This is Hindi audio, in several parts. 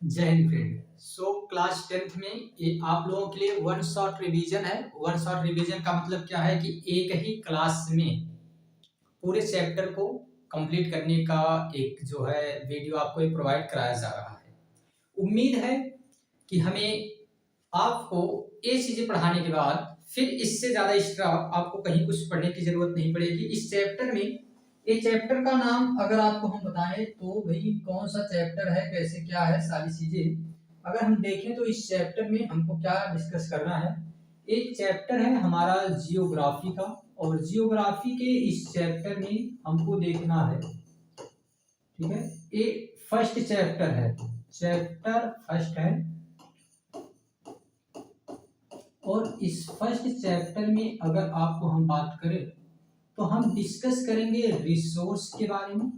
जय Hind friend. So class 10th में ये आप लोगों के लिए वन शॉट रिवीजन है। वन शॉट रिवीजन का मतलब क्या है कि एक ही क्लास में पूरे चैप्टर को कंप्लीट करने का एक जो है वीडियो आपको एक प्रोवाइड कराया जा रहा है। उम्मीद है कि हमें आपको ये चीजें पढ़ाने के बाद फिर इससे ज्यादा एक्स्ट्रा आपको कहीं कुछ पढ़ने की जरूरत नहीं पड़ेगी। इस चैप्टर में, ये चैप्टर का नाम अगर आपको हम बताएं तो भाई कौन सा चैप्टर है, कैसे क्या है, सारी चीजें अगर हम देखें तो इस चैप्टर में हमको क्या डिस्कस करना है। एक चैप्टर है हमारा जियोग्राफी का, और जियोग्राफी के इस चैप्टर में हमको देखना है, ठीक है, ये फर्स्ट चैप्टर है, चैप्टर फर्स्ट है। और इस फर्स्ट चैप्टर में अगर आपको हम बात करें तो हम डिस्कस करेंगे रिसोर्स के बारे में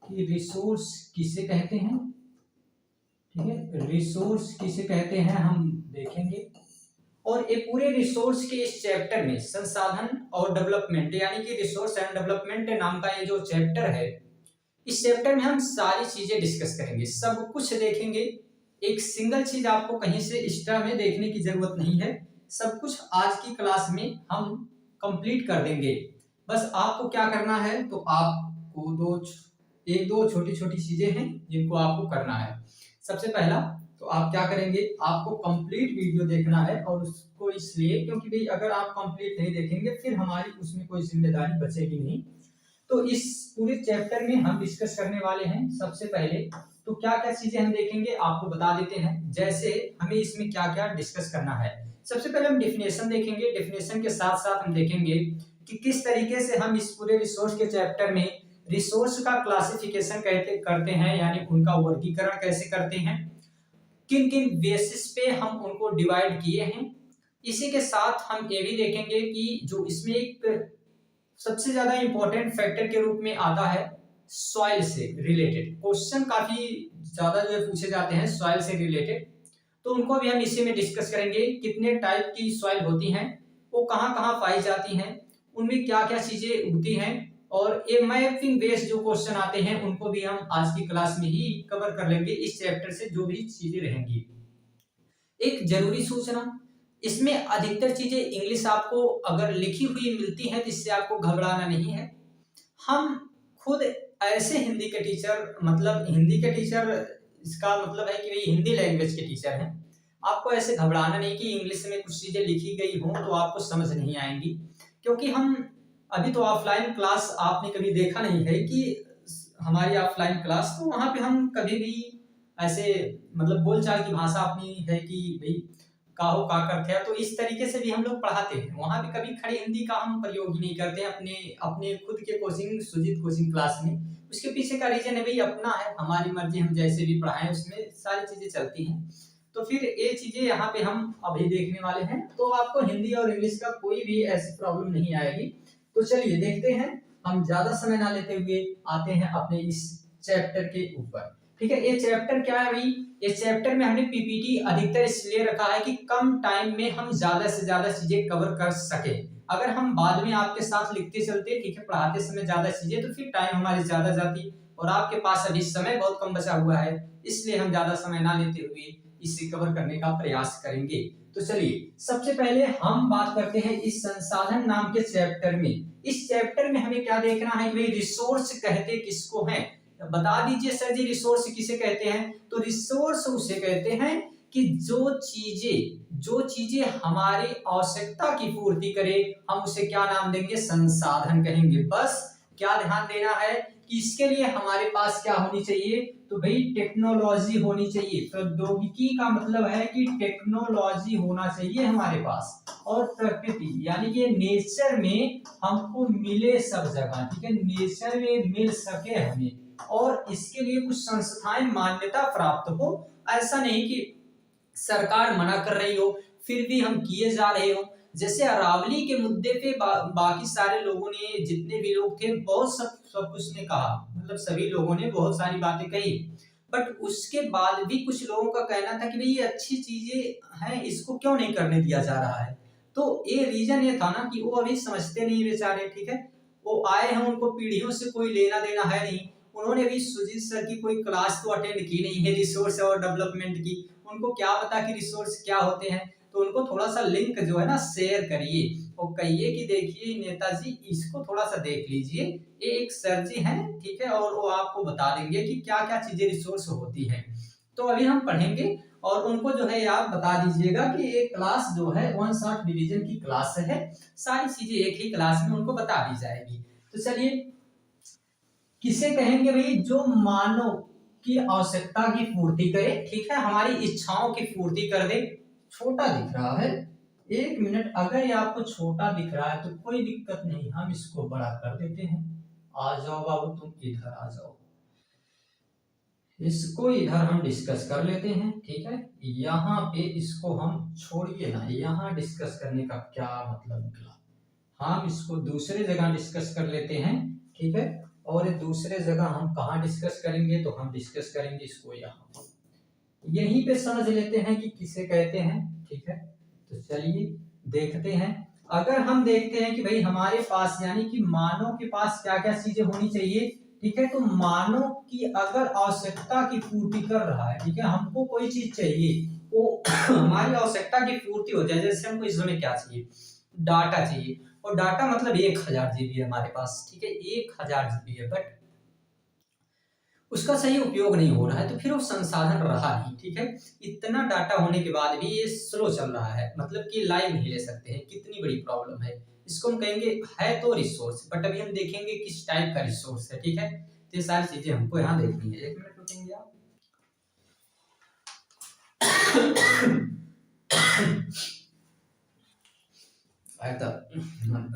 कि रिसोर्स किसे कहते हैं, ठीक है, रिसोर्स किसे कहते हैं हम देखेंगे। और ये पूरे रिसोर्स के इस चैप्टर में संसाधन और डेवलपमेंट यानी कि रिसोर्स एंड डेवलपमेंट नाम का ये जो चैप्टर है, इस चैप्टर में हम सारी चीजें डिस्कस करेंगे, सब कुछ देखेंगे। एक सिंगल चीज आपको कहीं से एक्स्ट्रा में देखने की जरूरत नहीं है, सब कुछ आज की क्लास में हम कंप्लीट कर देंगे। बस आपको क्या करना है, तो आपको एक दो छोटी छोटी चीजें हैं जिनको आपको करना है। सबसे पहला तो आप क्या करेंगे, आपको कंप्लीट वीडियो देखना है, और उसको इसलिए क्योंकि भाई अगर आप कंप्लीट नहीं देखेंगे फिर हमारी उसमें कोई जिम्मेदारी बचेगी नहीं। तो इस पूरे चैप्टर में हम डिस्कस करने वाले हैं। सबसे पहले तो क्या क्या चीजें हम देखेंगे आपको बता देते हैं, जैसे हमें इसमें क्या क्या डिस्कस करना है। सबसे पहले हम डेफिनेशन देखेंगे, डेफिनेशन के साथ साथ हम देखेंगे कि किस तरीके से हम इस पूरे रिसोर्स के चैप्टर में रिसोर्स का क्लासिफिकेशन करते हैं, यानी उनका वर्गीकरण कैसे करते हैं, किन किन बेसिस पे हम उनको डिवाइड किए हैं। इसी के साथ हम ये भी देखेंगे कि जो इसमें एक सबसे ज्यादा इंपॉर्टेंट फैक्टर के रूप में आता है सॉइल से रिलेटेड क्वेश्चन, काफी ज्यादा जो है पूछे जाते हैं सॉइल से रिलेटेड, तो उनको भी हम इसी में डिस्कस करेंगे। कितने टाइप की सॉइल होती हैं, वो कहाँ कहाँ पाई जाती हैं, उनमें क्या क्या चीजें उगती हैं, और ये मैपिंग बेस्ड जो क्वेश्चन आते हैं उनको भी हम आज की क्लास में ही कवर कर लेंगे। इस चैप्टर से जो भी चीजें रहेंगी, एक जरूरी सूचना, इसमें अधिकतर चीजें इंग्लिश आपको अगर लिखी हुई मिलती है तो इससे आपको घबराना नहीं है। हम खुद ऐसे हिंदी के टीचर, मतलब हिंदी के टीचर, इसका मतलब है कि भाई हिंदी लैंग्वेज के टीचर हैं। आपको ऐसे घबराना नहीं कि इंग्लिश में कुछ चीजें लिखी गई हों तो आपको समझ नहीं आएंगी, क्योंकि हम अभी तो ऑफलाइन क्लास आपने कभी देखा नहीं है कि हमारी ऑफलाइन क्लास, तो वहां पे हम कभी भी ऐसे मतलब बोलचाल की भाषा अपनी है कि भाई काहो का करते हैं, तो इस तरीके से भी हम लोग पढ़ाते हैं। वहां भी कभी खड़ी हिंदी का हम प्रयोग नहीं करते हैं अपने अपने खुद के कोचिंग सुजीत कोचिंग क्लास में। उसके पीछे का रीजन है भाई अपना है, हमारी मर्जी, हम जैसे भी पढ़ाएं उसमें सारी चीजें चलती हैं। तो फिर ये चीजें यहाँ पे हम अभी देखने वाले हैं, तो आपको हिंदी और इंग्लिश का कोई भी ऐसी प्रॉब्लम नहीं आएगी। तो चलिए देखते हैं, हम ज्यादा समय ना लेते हुए आते हैं अपने इस चैप्टर के ऊपर। ठीक है, ये चैप्टर क्या है भाई, ये चैप्टर में हमने पीपीटी अधिकतर इसलिए रखा है कि कम टाइम में हम ज्यादा से ज्यादा चीजें कवर कर सके। अगर हम बाद में आपके साथ लिखते चलते, ठीक है, पढ़ाते समय ज्यादा चीजें, तो फिर टाइम हमारी ज्यादा जाती, और आपके पास अभी समय बहुत कम बचा हुआ है, इसलिए हम ज्यादा समय ना लेते हुए इसे कवर करने का प्रयास करेंगे। तो चलिए सबसे पहले हम बात करते हैं इस संसाधन नाम के चैप्टर में। इस चैप्टर में हमें क्या देखना है कि भाई रिसोर्स कहते किसको हैं, बता दीजिए सर जी रिसोर्स किसे कहते हैं। तो रिसोर्स उसे कहते हैं कि जो चीजें हमारी आवश्यकता की पूर्ति करे, हम उसे क्या नाम देंगे, संसाधन कहेंगे। बस क्या ध्यान देना है कि इसके लिए हमारे पास क्या होनी चाहिए, तो भाई टेक्नोलॉजी होनी चाहिए। प्रौद्योगिकी का मतलब है कि टेक्नोलॉजी होना चाहिए हमारे पास, और प्रकृति यानी कि नेचर में हमको मिले सब जगह, ठीक है, नेचर में मिल सके हमें, और इसके लिए कुछ संस्थाएं मान्यता प्राप्त हो। ऐसा नहीं कि सरकार मना कर रही हो फिर भी हम किए जा रहे हो। जैसे अरावली के मुद्दे पे बाकी सारे लोगों ने, जितने भी लोग थे, बहुत सब कुछ ने कहा, मतलब सभी लोगों ने बहुत सारी बातें कही, बट उसके बाद भी कुछ लोगों का कहना था कि भाई ये अच्छी चीजें हैं, इसको क्यों नहीं करने दिया जा रहा है। तो ये रीजन ये था ना कि वो अभी समझते नहीं बेचारे, ठीक है, वो आए हैं, उनको पीढ़ियों से कोई लेना देना है नहीं, उन्होंने भी सुजीत सर की कोई क्लास तो अटेंड की नहीं है रिसोर्स और डेवलपमेंट की, उनको क्या पता कि रिसोर्स क्या होते हैं। तो उनको थोड़ा सा लिंक जो है ना शेयर करिए और कहिए कि देखिए नेताजी इसको थोड़ा सा देख लीजिए, ये एक सर जी हैं, ठीक है, और वो आपको बता देंगे कि क्या क्या चीजें रिसोर्स होती हैं। तो अभी हम पढ़ेंगे और उनको जो है आप बता दीजिएगा कि ये क्लास जो है 1 शॉर्ट डिवीजन की क्लास है, सारी चीजें एक ही क्लास में उनको बता दी जाएगी। तो चलिए, किसे कहेंगे भाई? जो मानव की आवश्यकता की पूर्ति करे, ठीक है, हमारी इच्छाओं की पूर्ति कर दे। छोटा दिख रहा है, 1 मिनट, अगर ये आपको छोटा दिख रहा है तो कोई दिक्कत नहीं, हम इसको बड़ा कर देते हैं। आ जाओ बाबू, तुम इधर आ जाओ, इसको इधर हम डिस्कस कर लेते हैं, ठीक है। यहाँ पे इसको हम छोड़िए ना, यहाँ डिस्कस करने का क्या मतलब निकला, हम इसको दूसरे जगह डिस्कस कर लेते हैं, ठीक है। और दूसरे जगह हम कहाँ डिस्कस करेंगे? तो हम डिस्कस करेंगे इसको यहाँ, यहीं पे समझ लेते हैं कि किसे कहते हैं, ठीक है। तो चलिए देखते हैं, अगर हम देखते हैं कि भाई हमारे पास यानी कि मानव के पास क्या क्या चीजें होनी चाहिए, ठीक है। तो मानव की अगर आवश्यकता की पूर्ति कर रहा है, ठीक है, हमको कोई चीज चाहिए, वो हमारी आवश्यकता की पूर्ति हो जाए, जैसे हमको इस समय क्या चाहिए? डाटा चाहिए, और डाटा मतलब 1000 जीबी है हमारे पास, ठीक है, 1000 जीबी है, बट उसका सही उपयोग नहीं हो रहा है, तो फिर वो संसाधन रहा नहीं, ठीक है। इतना डाटा होने के बाद भी ये स्लो चल रहा है, मतलब कि लाइव नहीं ले सकते हैं, कितनी बड़ी प्रॉब्लम है। इसको हम कहेंगे है तो रिसोर्स, बट अभी हम देखेंगे किस टाइप का रिसोर्स है, ठीक है। तो ये सारी चीजें हमको यहाँ देखनी है। 1 मिनट रुकेंगे आप।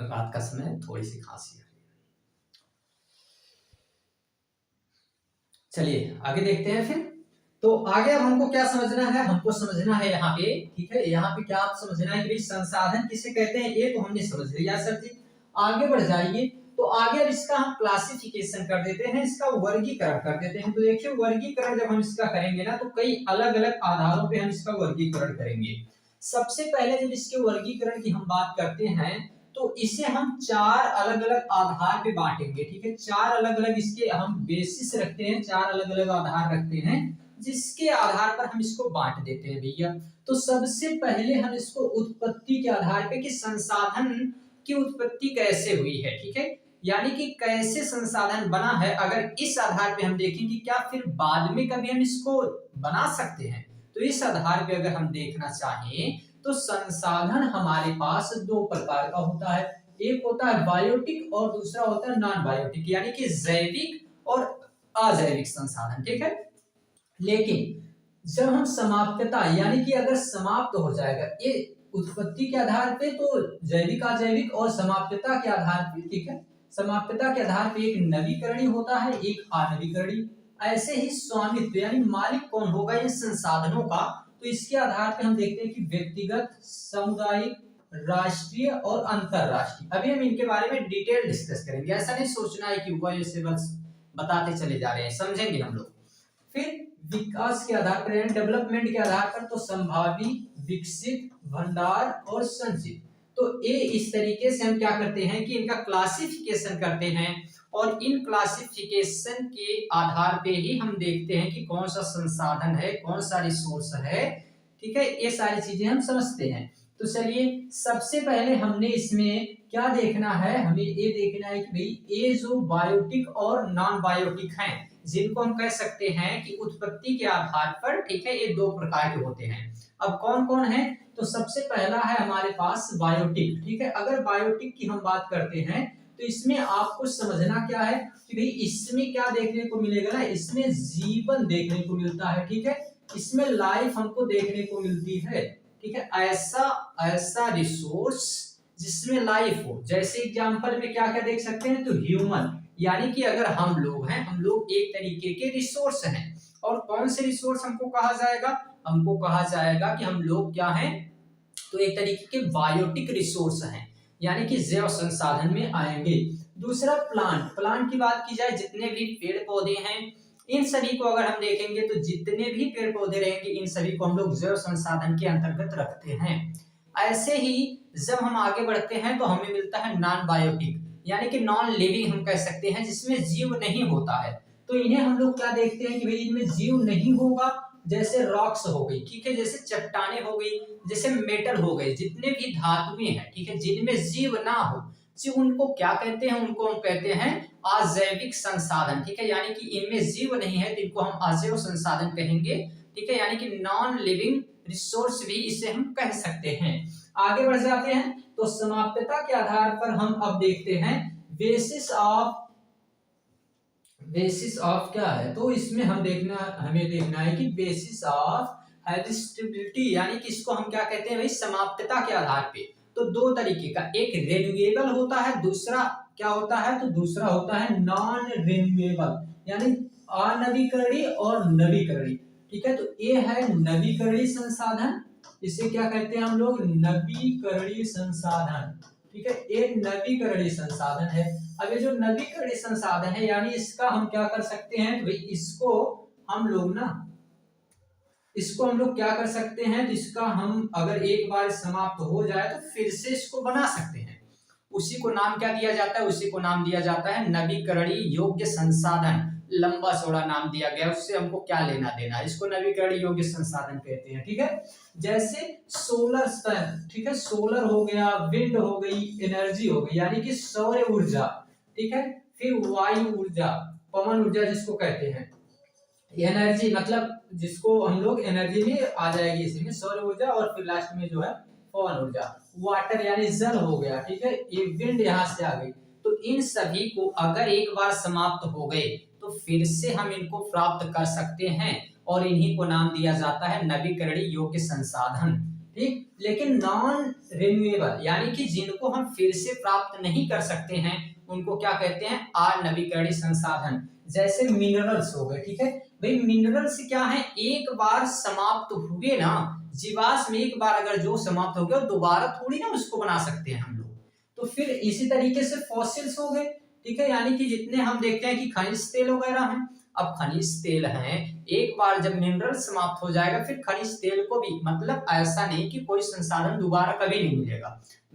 रात का समय, थोड़ी सी खांसी है। चलिए आगे देखते हैं फिर। तो आगे अब हमको क्या समझना है? हमको समझना है यहाँ पे, ठीक है, यहाँ पे क्या आप समझना है कि भाई संसाधन किसे कहते हैं, ये तो हमने समझ लिया सर जी। आगे बढ़ जाइए, तो आगे अब इसका हम क्लासिफिकेशन कर देते हैं, इसका वर्गीकरण कर देते हैं। तो देखिए, वर्गीकरण जब हम इसका करेंगे ना, तो कई अलग अलग आधारों पे हम इसका वर्गीकरण करेंगे। सबसे पहले जब इसके वर्गीकरण की हम बात करते हैं, तो इसे हम 4 अलग अलग आधार पे बांटेंगे, ठीक है। 4 अलग अलग इसके हम बेसिस रखते हैं, 4 अलग अलग आधार रखते हैं, जिसके आधार पर हम इसको बांट देते हैं भैया। तो सबसे पहले हम इसको उत्पत्ति के आधार पे कि संसाधन की उत्पत्ति कैसे हुई है, ठीक है, यानी कि कैसे संसाधन बना है, अगर इस आधार पे हम देखेंगे क्या फिर बाद में कभी हम इसको बना सकते हैं। तो इस आधार पे अगर हम देखना चाहें, तो संसाधन हमारे पास 2 प्रकार का होता है, एक होता है बायोटिक और दूसरा होता है नॉन बायोटिक, यानी कि जैविक और अजैविक संसाधन, ठीक है। लेकिन जब हम समाप्तता यानी कि अगर समाप्त हो जाएगा ये उत्पत्ति के आधार पे, तो जैविक अजैविक, और समाप्तता के आधार पे, ठीक है, समाप्तता के आधार पे एक नवीकरणीय होता है, एक अनवीकरणीय। ऐसे ही स्वामित्व यानी मालिक कौन होगा इन संसाधनों का, तो इसके आधार पे हम देखते हैं कि व्यक्तिगत, सामुदायिक, राष्ट्रीय और अंतरराष्ट्रीय। अभी हम इनके बारे में डिटेल डिस्कस करेंगे, ऐसा नहीं सोचना है कि वैसे बस बताते चले जा रहे हैं, समझेंगे हम लोग। फिर विकास के आधार पर, डेवलपमेंट के आधार पर, तो संभावी, विकसित, भंडार और संचित। तो ये इस तरीके से हम क्या करते हैं कि इनका क्लासिफिकेशन करते हैं, और इन क्लासिफिकेशन के आधार पे ही हम देखते हैं कि कौन सा संसाधन है, कौन सा रिसोर्स है, ठीक है, ये सारी चीजें हम समझते हैं। तो चलिए, सबसे पहले हमने इसमें क्या देखना है, हमें ये देखना है कि भाई ये जो बायोटिक और नॉन बायोटिक हैं, जिनको हम कह सकते हैं कि उत्पत्ति के आधार पर, ठीक है, ये 2 प्रकार के होते हैं। अब कौन कौन है? तो सबसे पहला है हमारे पास बायोटिक, ठीक है। अगर बायोटिक की हम बात करते हैं, तो इसमें आपको समझना क्या है कि भाई इसमें क्या देखने को मिलेगा ना, इसमें जीवन देखने को मिलता है, ठीक है, इसमें लाइफ हमको देखने को मिलती है, ठीक है। ऐसा रिसोर्स जिसमें लाइफ हो, जैसे एग्जांपल में क्या क्या देख सकते हैं, तो ह्यूमन, यानी कि अगर हम लोग हैं, हम लोग एक तरीके के रिसोर्स हैं। और कौन से रिसोर्स हमको कहा जाएगा? हमको कहा जाएगा कि हम लोग क्या हैं, तो एक तरीके के बायोटिक रिसोर्स हैं, यानी कि जैव संसाधन में आएंगे। दूसरा प्लांट की बात की जाए, जितने भी पेड़ पौधे हैं, इन सभी को अगर हम देखेंगे, तो जितने भी पेड़ पौधे रहेंगे, इन सभी को हम लोग जैव संसाधन के अंतर्गत रखते हैं। ऐसे ही जब हम आगे बढ़ते हैं, तो हमें मिलता है नॉन बायोटिक, यानी कि नॉन लिविंग हम कह सकते हैं, जिसमें जीव नहीं होता है। तो इन्हें हम लोग क्या देखते हैं कि भाई इनमें जीव नहीं होगा, जैसे रॉक्स हो गई, ठीक है, जैसे चट्टाने हो गई, जैसे मेटल हो गए, जितने भी धातुएं हैं, ठीक है, जिनमें जीव ना हो, जी उनको क्या कहते हैं, उनको हम कहते हैं अजैविक संसाधन, ठीक है, यानी कि इनमें जीव नहीं है तो इनको हम अजैव संसाधन कहेंगे, ठीक है, यानी कि नॉन लिविंग रिसोर्स भी इसे हम कह सकते हैं। आगे बढ़ जाते हैं, तो समाप्तता के आधार पर हम अब देखते हैं बेसिस ऑफ क्या है, तो इसमें हमें देखना है कि बेसिस ऑफ हेरिस्टिबिलिटी, यानी कि इसको हम क्या कहते हैं भाई, समाप्तता के आधार पे। तो दो तरीके का, एक रिन्यूएबल होता है, दूसरा क्या होता है, तो दूसरा होता है नॉन रिन्यूएबल, यानी अनवीकरणीय और नवीकरणीय, ठीक है। तो ये है नवीकरणीय संसाधन, इसे क्या कहते हैं हम लोग, नवीकरणीय संसाधन, ठीक है, ये नवीकरणीय संसाधन है। अब ये जो नवीकरणीय संसाधन है, यानी इसका हम क्या कर सकते हैं, तो भाई इसको हम लोग क्या कर सकते हैं, तो इसका हम अगर एक बार समाप्त हो जाए तो फिर से इसको बना सकते हैं। उसी को नाम क्या दिया जाता है, उसी को नाम दिया जाता है नवीकरणीय योग्य संसाधन, लंबा चौड़ा नाम दिया गया, उससे हमको क्या लेना देना, इसको नवीकरणीय योग्य संसाधन कहते हैं, ठीक है। जैसे सोलर सन, ठीक है, सोलर हो गया, विंड हो गई, एनर्जी हो गई, यानी कि सौर ऊर्जा, ठीक है, फिर वायु ऊर्जा, पवन ऊर्जा जिसको कहते हैं, एनर्जी मतलब जिसको हम लोग एनर्जी में आ जाएगी इसमें सौर ऊर्जा, और फिर लास्ट में जो है पवन ऊर्जा, वाटर यानी जल हो गया, ठीक है, ये विंड यहाँ से आ गई। तो इन सभी को अगर एक बार समाप्त हो गए तो फिर से हम इनको प्राप्त कर सकते हैं, और इन्हीं को नाम दिया जाता है नवीकरणीय योग्य संसाधन, ठीक। लेकिन नॉन रिन्यूएबल, यानी कि जिनको हम फिर से प्राप्त नहीं कर सकते हैं, उनको क्या कहते हैं, अनवीकरणीय संसाधन। जैसे मिनरल्स हो गए, ठीक है, भाई मिनरल्स क्या है, एक बार समाप्त हुए ना, जीवाश्म में एक बार अगर जो समाप्त हो गया दोबारा थोड़ी ना उसको बना सकते हैं हम लोग। तो फिर इसी तरीके से फॉसिल्स हो गए, ठीक है, यानी कि जितने हम देखते हैं कि खनिज तेल वगैरह हैं, अब खनिज तेल हैं, एक बार जब मिनरल समाप्त हो जाएगा फिर खनिज तेल को भी, मतलब ऐसा नहीं कि कोई संसाधन दोबारा कभी नहीं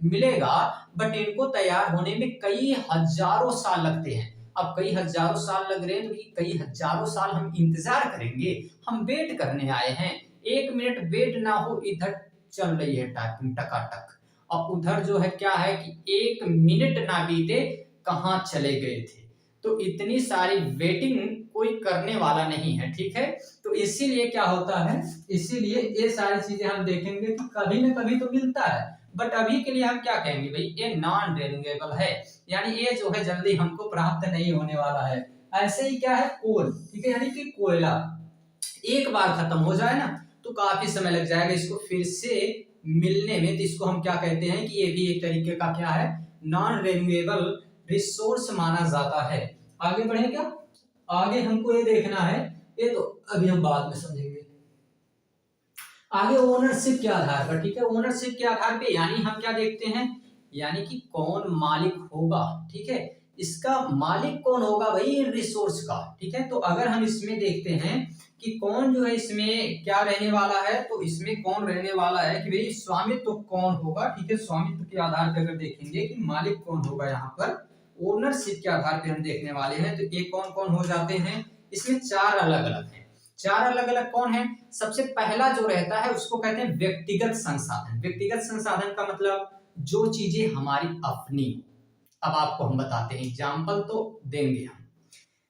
मिलेगा, बट इनको तैयार होने में कई हजारों साल लगते हैं। अब कई हजारों साल लग रहे हैं तो कई हजारों साल हम इंतजार करेंगे, हम वेट करने आए हैं, एक मिनट वेट ना हो, इधर चल रही है टाइपिंग टकाटक, और उधर जो है क्या है कि एक मिनट ना बीते कहाँ चले गए थे। तो इतनी सारी वेटिंग कोई करने वाला नहीं है, ठीक है। तो इसीलिए क्या होता है, इसीलिए ये सारी चीजें हम देखेंगे कि कभी न कभी तो मिलता है, बट अभी के लिए हम क्या कहेंगे भाई, ये नॉन रिन्यूएबल है, यानी ये जो है जल्दी हमको प्राप्त नहीं होने वाला है। ऐसे ही क्या है कोल, ठीक है, यानी कि कोयला एक बार खत्म हो जाए ना तो काफी समय लग जाएगा इसको फिर से मिलने में, तो इसको हम क्या कहते हैं कि ये भी एक तरीके का क्या है, नॉन रिन्यूएबल रिसोर्स माना जाता है। आगे बढ़े क्या, आगे हमको ये देखना है, ये तो अभी हम बाद में समझेंगे। आगे ओनरशिप के आधार पर, ठीक है, ओनरशिप के आधार पे यानी हम क्या देखते हैं, यानी कि कौन मालिक होगा, ठीक है, इसका मालिक कौन होगा भाई, रिसोर्स का, ठीक है। तो अगर हम इसमें देखते हैं कि कौन जो है इसमें क्या रहने वाला है, तो इसमें कौन रहने वाला है कि भाई स्वामित्व तो कौन होगा, ठीक है, स्वामित्व के आधार पर अगर देखेंगे कि मालिक कौन होगा, यहाँ पर ओनरशिप के आधार पे हम देखने वाले हैं, तो ये कौन कौन हो जाते हैं, इसमें चार अलग अलग हैं। चार अलग अलग कौन है, सबसे पहला जो रहता है उसको कहते हैं व्यक्तिगत संसाधन। व्यक्तिगत संसाधन का मतलब जो चीजें हमारी अपनी, अब आपको हम बताते हैं, एग्जाम्पल तो देंगे हम,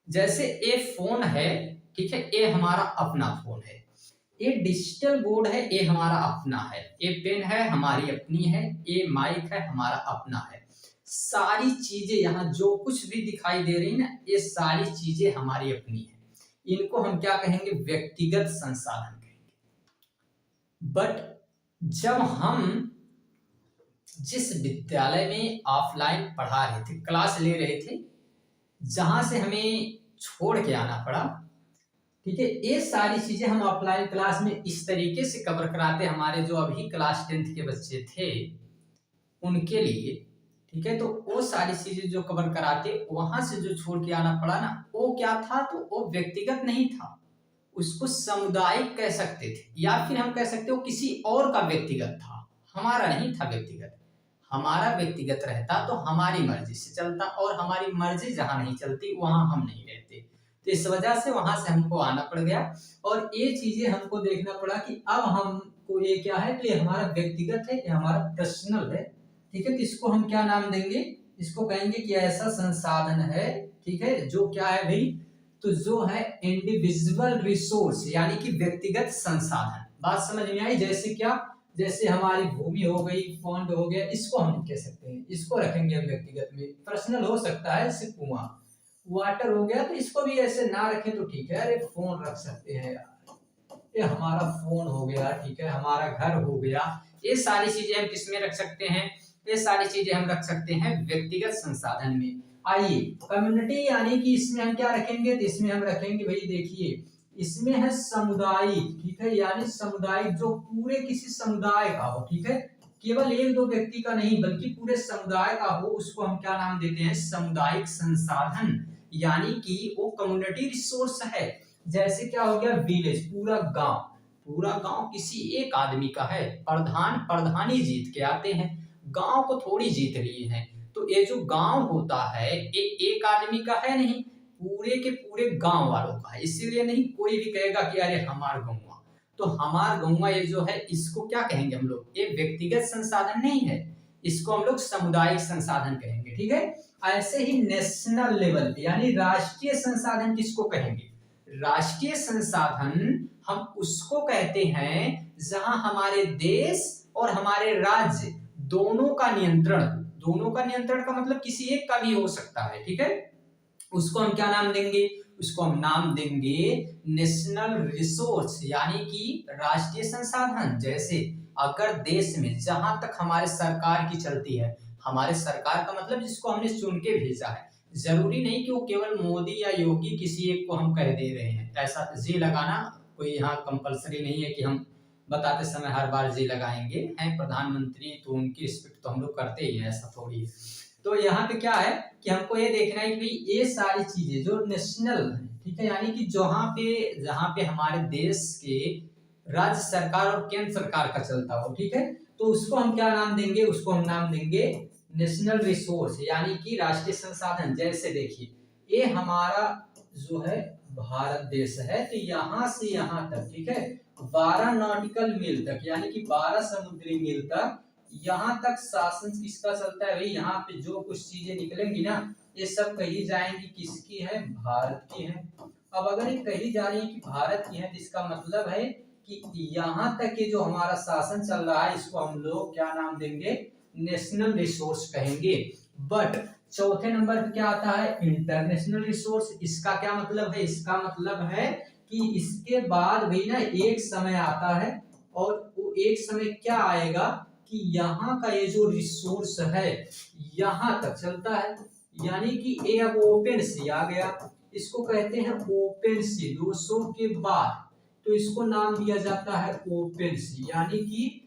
जैसे ये फोन है, ठीक है, ये हमारा अपना फोन है, ये डिजिटल बोर्ड है, ये हमारा अपना है, ये पेन है हमारी अपनी है, ये माइक है हमारा अपना है, सारी चीजें यहाँ जो कुछ भी दिखाई दे रही है ना, ये सारी चीजें हमारी अपनी है, इनको हम क्या कहेंगे, व्यक्तिगत संसाधन कहेंगे। बट जब हम जिस विद्यालय में ऑफलाइन पढ़ा रहे थे, क्लास ले रहे थे, जहां से हमें छोड़ के आना पड़ा, ठीक है, ये सारी चीजें हम ऑफलाइन क्लास में इस तरीके से कवर कराते, हमारे जो अभी क्लास 10th के बच्चे थे उनके लिए, ठीक है, तो वो सारी चीजें जो कवर कराते, वहां से जो छोड़ के आना पड़ा ना, वो क्या था, तो वो व्यक्तिगत नहीं था, उसको सामुदायिक कह सकते थे, या फिर हम कह सकते हो किसी और का व्यक्तिगत था, हमारा नहीं था व्यक्तिगत। हमारा व्यक्तिगत रहता तो हमारी मर्जी से चलता, और हमारी मर्जी जहां नहीं चलती वहां हम नहीं रहते। तो इस वजह से वहां से हमको आना पड़ गया और ये चीजें हमको देखना पड़ा कि अब हमको ये क्या है, तो ये हमारा व्यक्तिगत है, ये हमारा पर्सनल है। ठीक है, तो इसको हम क्या नाम देंगे, इसको कहेंगे कि ऐसा संसाधन है, ठीक है, जो क्या है भाई, तो जो है इंडिविजुअल रिसोर्स यानी कि व्यक्तिगत संसाधन। बात समझ में आई? जैसे क्या, जैसे हमारी भूमि हो गई, पौंड हो गया, इसको हम कह सकते हैं, इसको रखेंगे हम व्यक्तिगत में, पर्सनल हो सकता है, जैसे कुआं, वाटर हो गया, तो इसको भी ऐसे ना रखें तो ठीक है। अरे फोन रख सकते हैं यार, ये हमारा फोन हो गया, ठीक है, हमारा घर हो गया, ये सारी चीजें हम किसमें रख सकते हैं, ये सारी चीजें हम रख सकते हैं व्यक्तिगत संसाधन में। आइए कम्युनिटी यानी कि इसमें हम क्या रखेंगे, तो इसमें हम रखेंगे भाई, देखिए इसमें है सामुदायिक, ठीक है, यानी सामुदायिक जो पूरे किसी समुदाय का हो, ठीक है, केवल एक दो व्यक्ति का नहीं बल्कि पूरे समुदाय का हो, उसको हम क्या नाम देते हैं, सामुदायिक संसाधन, यानी कि वो कम्युनिटी रिसोर्स है। जैसे क्या हो गया, विलेज, पूरा गांव, पूरा गांव किसी एक आदमी का है, प्रधान प्रधानी जीत के आते हैं, गांव को थोड़ी जीत लिए हैं। तो ये जो गांव होता है ये एक आदमी का है नहीं, पूरे के पूरे गांव वालों का है। इसीलिए नहीं कोई भी कहेगा कि अरे हमार गौवा, तो हमार गौवा ये जो है इसको क्या कहेंगे हम लोग, ये व्यक्तिगत संसाधन नहीं है, इसको हम लोग सामुदायिक संसाधन कहेंगे। ठीक है, ऐसे ही नेशनल लेवल पे यानी राष्ट्रीय संसाधन किसको कहेंगे, राष्ट्रीय संसाधन हम उसको कहते हैं जहां हमारे देश और हमारे राज्य दोनों का नियंत्रण, दोनों का नियंत्रण का मतलब किसी एक का भी हो सकता है। ठीक है, उसको हम क्या नाम देंगे, उसको हम नाम देंगे नेशनल रिसोर्स यानी कि राष्ट्रीय संसाधन। जैसे अगर देश में जहां तक हमारे सरकार की चलती है, हमारे सरकार का मतलब जिसको हमने चुन के भेजा है, जरूरी नहीं कि वो केवल मोदी या योगी किसी एक को हम कह दे रहे हैं, ऐसा जी लगाना कोई यहाँ कंपलसरी नहीं है कि हम बताते समय हर बार जी लगाएंगे, हैं प्रधानमंत्री तो उनकी रिस्पेक्ट तो हम लोग करते ही है, ऐसा थोड़ी है। तो यहाँ पे क्या है कि हमको ये देखना है कि भाई ये सारी चीजें जो नेशनल है, ठीक है, यानी कि जहाँ पे हमारे देश के राज्य सरकार और केंद्र सरकार का चलता हो, ठीक है, तो उसको हम क्या नाम देंगे, उसको हम नाम देंगे नेशनल रिसोर्स यानी कि राष्ट्रीय संसाधन। जैसे देखिए ये हमारा जो है भारत देश है, तो यहाँ से यहाँ तक, ठीक है, 12 नॉटिकल मील तक यानी कि 12 समुद्री मील तक यहाँ तक शासन किसका चलता है भाई, यहाँ पे जो कुछ चीजें निकलेंगी ना ये सब कही जाएंगी किसकी है, भारत की है। अब अगर ये कही जा रही है कि भारत की है, जिसका मतलब है कि यहाँ तक ये जो हमारा शासन चल रहा है इसको हम लोग क्या नाम देंगे, नेशनल रिसोर्स कहेंगे। बट चौथे नंबर पे क्या आता है, इंटरनेशनल रिसोर्स। इसका क्या मतलब है, इसका मतलब है कि इसके बाद भी ना एक समय आता है और वो एक समय क्या आएगा कि यहाँ का ये जो रिसोर्स है यहाँ तक चलता है, यानी कि ये अब ओपन सी आ गया, इसको कहते हैं ओपन सी। 200 के बाद तो इसको नाम दिया जाता है ओपन सी यानी कि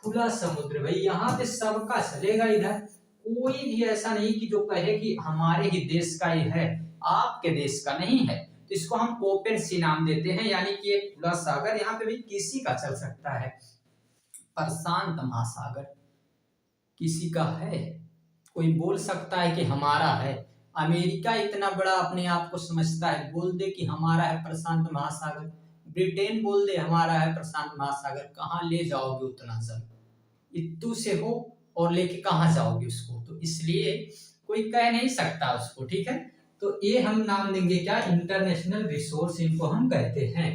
खुला समुद्र। भाई यहाँ पे सबका चलेगा, इधर कोई भी ऐसा नहीं कि जो कहे कि हमारे ही देश का ही है, आपके देश का नहीं है, तो इसको हम ओपन सी नाम देते हैं, यानी कि एक खुला सागर, यहाँ पे भी किसी का चल सकता है। प्रशांत महासागर किसी का है, कोई बोल सकता है कि हमारा है, अमेरिका इतना बड़ा अपने आप को समझता है, बोल दे कि हमारा है प्रशांत महासागर, ब्रिटेन बोल दे हमारा है प्रशांत महासागर, कहाँ ले जाओगे उतना जल, इत्तू से हो और लेके कहाँ जाओगे उसको, तो इसलिए कोई कह नहीं सकता उसको। ठीक है, तो ये हम नाम देंगे क्या, इंटरनेशनल रिसोर्स इनको हम कहते हैं।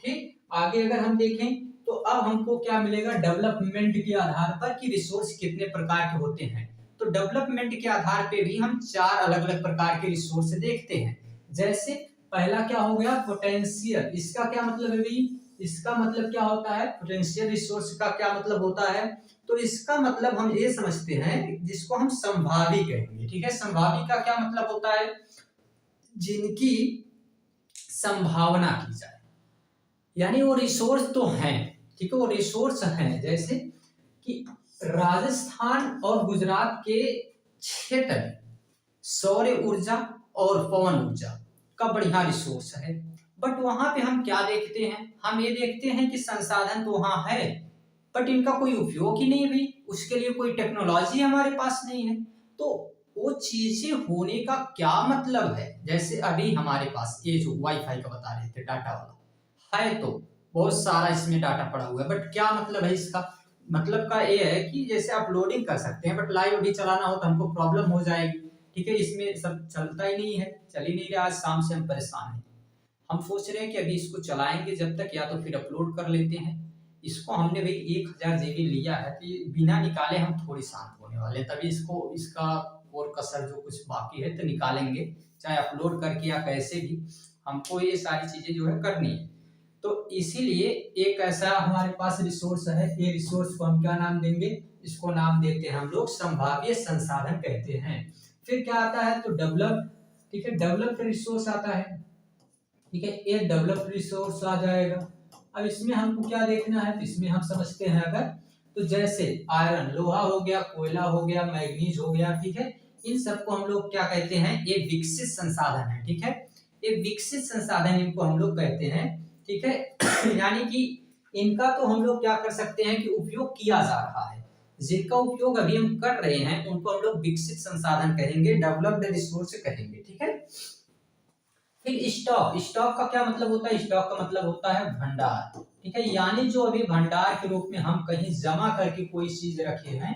ठीक, आगे अगर हम देखें तो अब हमको क्या मिलेगा, डेवलपमेंट के आधार पर कि रिसोर्स कितने प्रकार के होते हैं। तो डेवलपमेंट के आधार पे भी हम 4 अलग अलग प्रकार के रिसोर्स देखते हैं। जैसे पहला क्या हो गया, पोटेंशियल। इसका क्या मतलब है भाई, इसका मतलब क्या होता है, पोटेंशियल रिसोर्स का क्या मतलब होता है, तो इसका मतलब हम ये समझते हैं जिसको हम संभावी कहेंगे। ठीक है, संभावी का क्या मतलब होता है, जिनकी संभावना की जाए, यानी वो रिसोर्स तो हैं, ठीक है, वो रिसोर्स हैं। जैसे कि राजस्थान और गुजरात के क्षेत्र में सौर ऊर्जा और पवन ऊर्जा का बढ़िया रिसोर्स है, बट वहां पे हम क्या देखते हैं, हम ये देखते हैं कि संसाधन तो वहां है बट इनका कोई उपयोग ही नहीं है भाई, उसके लिए कोई टेक्नोलॉजी हमारे पास नहीं है। तो वो चीजें होने का क्या मतलब है। जैसे अभी हमारे पास ये जो वाईफाई का बता रहे थे डाटा वाला है, तो बहुत सारा इसमें डाटा पड़ा हुआ है, बट क्या मतलब है इसका। मतलब का ये है कि जैसे अपलोडिंग कर सकते हैं, बट लाइव अभी चलाना हो तो हमको प्रॉब्लम हो जाएगी। ठीक है, इसमें सब चलता ही नहीं है, चल ही नहीं रहा। आज शाम से हम परेशान हैं। हम सोच रहे हैं कि अभी इसको चलाएंगे जब तक, या तो फिर अपलोड कर लेते हैं इसको। हमने भाई 1000 जीबी लिया है, तो ये बिना निकाले हम थोड़ी शांत होने वाले, तभी इसको इसका और कसर जो कुछ बाकी है तो निकालेंगे, चाहे अपलोड करके या कैसे भी। हमको ये सारी चीजें जो है करनी है। तो इसीलिए एक ऐसा हमारे पास रिसोर्स है, ये रिसोर्स को हम क्या नाम देंगे, इसको नाम देते हैं हम लोग संभाव्य संसाधन कहते हैं। फिर क्या आता है, तो डेवलप। ठीक है, डेवलप्ड रिसोर्स आता है। ठीक है, ये डेवलप्ड रिसोर्स आ जाएगा। अब इसमें हमको क्या देखना है, तो इसमें हम समझते हैं अगर, तो जैसे आयरन लोहा हो गया, कोयला हो गया, मैग्नीज हो गया, ठीक है, इन सबको हम लोग क्या कहते हैं, ये विकसित संसाधन है। ठीक है, ये विकसित संसाधन इनको हम लोग कहते हैं। ठीक है यानी कि इनका तो हम लोग क्या कर सकते हैं कि उपयोग किया जा रहा है, जिनका उपयोग अभी हम कर रहे हैं उनको हम लोग विकसित संसाधन कहेंगे, डेवलप्ड रिसोर्स कहेंगे। ठीक है, फिर स्टॉक। स्टॉक का क्या मतलब होता है, स्टॉक का मतलब होता है भंडार। ठीक है, यानी जो अभी भंडार के रूप में हम कहीं जमा करके कोई चीज रखे हैं।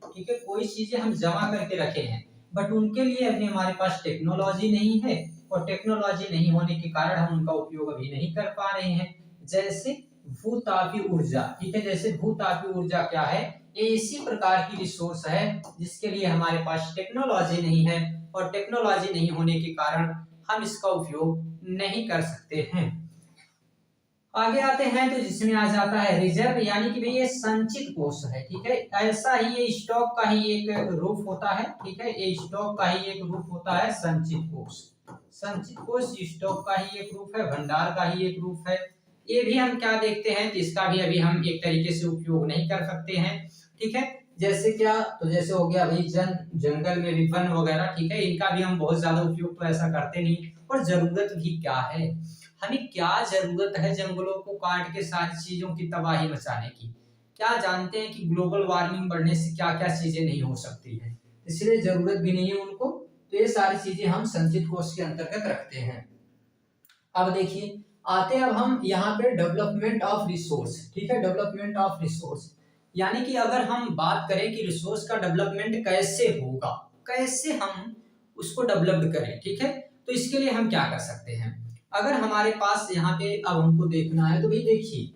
ठीक है, कोई चीजें हम जमा करके रखे हैं, बट उनके लिए अभी हमारे पास टेक्नोलॉजी नहीं है, और टेक्नोलॉजी नहीं होने के कारण हम उनका उपयोग अभी नहीं कर पा रहे हैं। जैसे भूतापीय ऊर्जा। ठीक है, जैसे भूतापीय ऊर्जा क्या है, ये इसी प्रकार की रिसोर्स है जिसके लिए हमारे पास टेक्नोलॉजी नहीं है, और टेक्नोलॉजी नहीं होने के कारण हम इसका उपयोग नहीं कर सकते हैं। आगे आते हैं तो जिसमें आ जाता है रिजर्व, यानी कि भाई ये संचित कोष है। ठीक है, ऐसा ही ये स्टॉक का ही एक रूप होता है। ठीक है, ये स्टॉक का ही एक रूप होता है संचित कोष। संचित कोष स्टॉक का ही एक रूप है, भंडार का ही एक रूप है। ये भी हम क्या देखते हैं, तो इसका भी अभी हम एक तरीके से उपयोग नहीं कर सकते हैं। ठीक है, जैसे क्या, तो जैसे हो गया भाई जंगल में भी वन वगैरह। ठीक है, इनका भी हम बहुत ज्यादा उपयोग तो ऐसा करते नहीं, और जरूरत भी क्या है, हमें क्या जरूरत है जंगलों को काट के सारी चीजों की तबाही मचाने की। क्या जानते हैं कि ग्लोबल वार्मिंग बढ़ने से क्या क्या चीजें नहीं हो सकती है, इसलिए जरूरत भी नहीं है उनको। तो ये सारी चीजें हम संचित कोष के अंतर्गत रखते हैं। अब देखिए, आते हैं अब हम यहाँ पे डेवलपमेंट ऑफ रिसोर्स। ठीक है, डेवलपमेंट ऑफ रिसोर्स, यानी कि अगर हम बात करें कि रिसोर्स का डेवलपमेंट कैसे होगा, कैसे हम उसको डेवलप करें। ठीक है, तो इसके लिए हम क्या कर सकते हैं, अगर हमारे पास यहाँ पे अब हमको देखना है, तो भाई देखिए,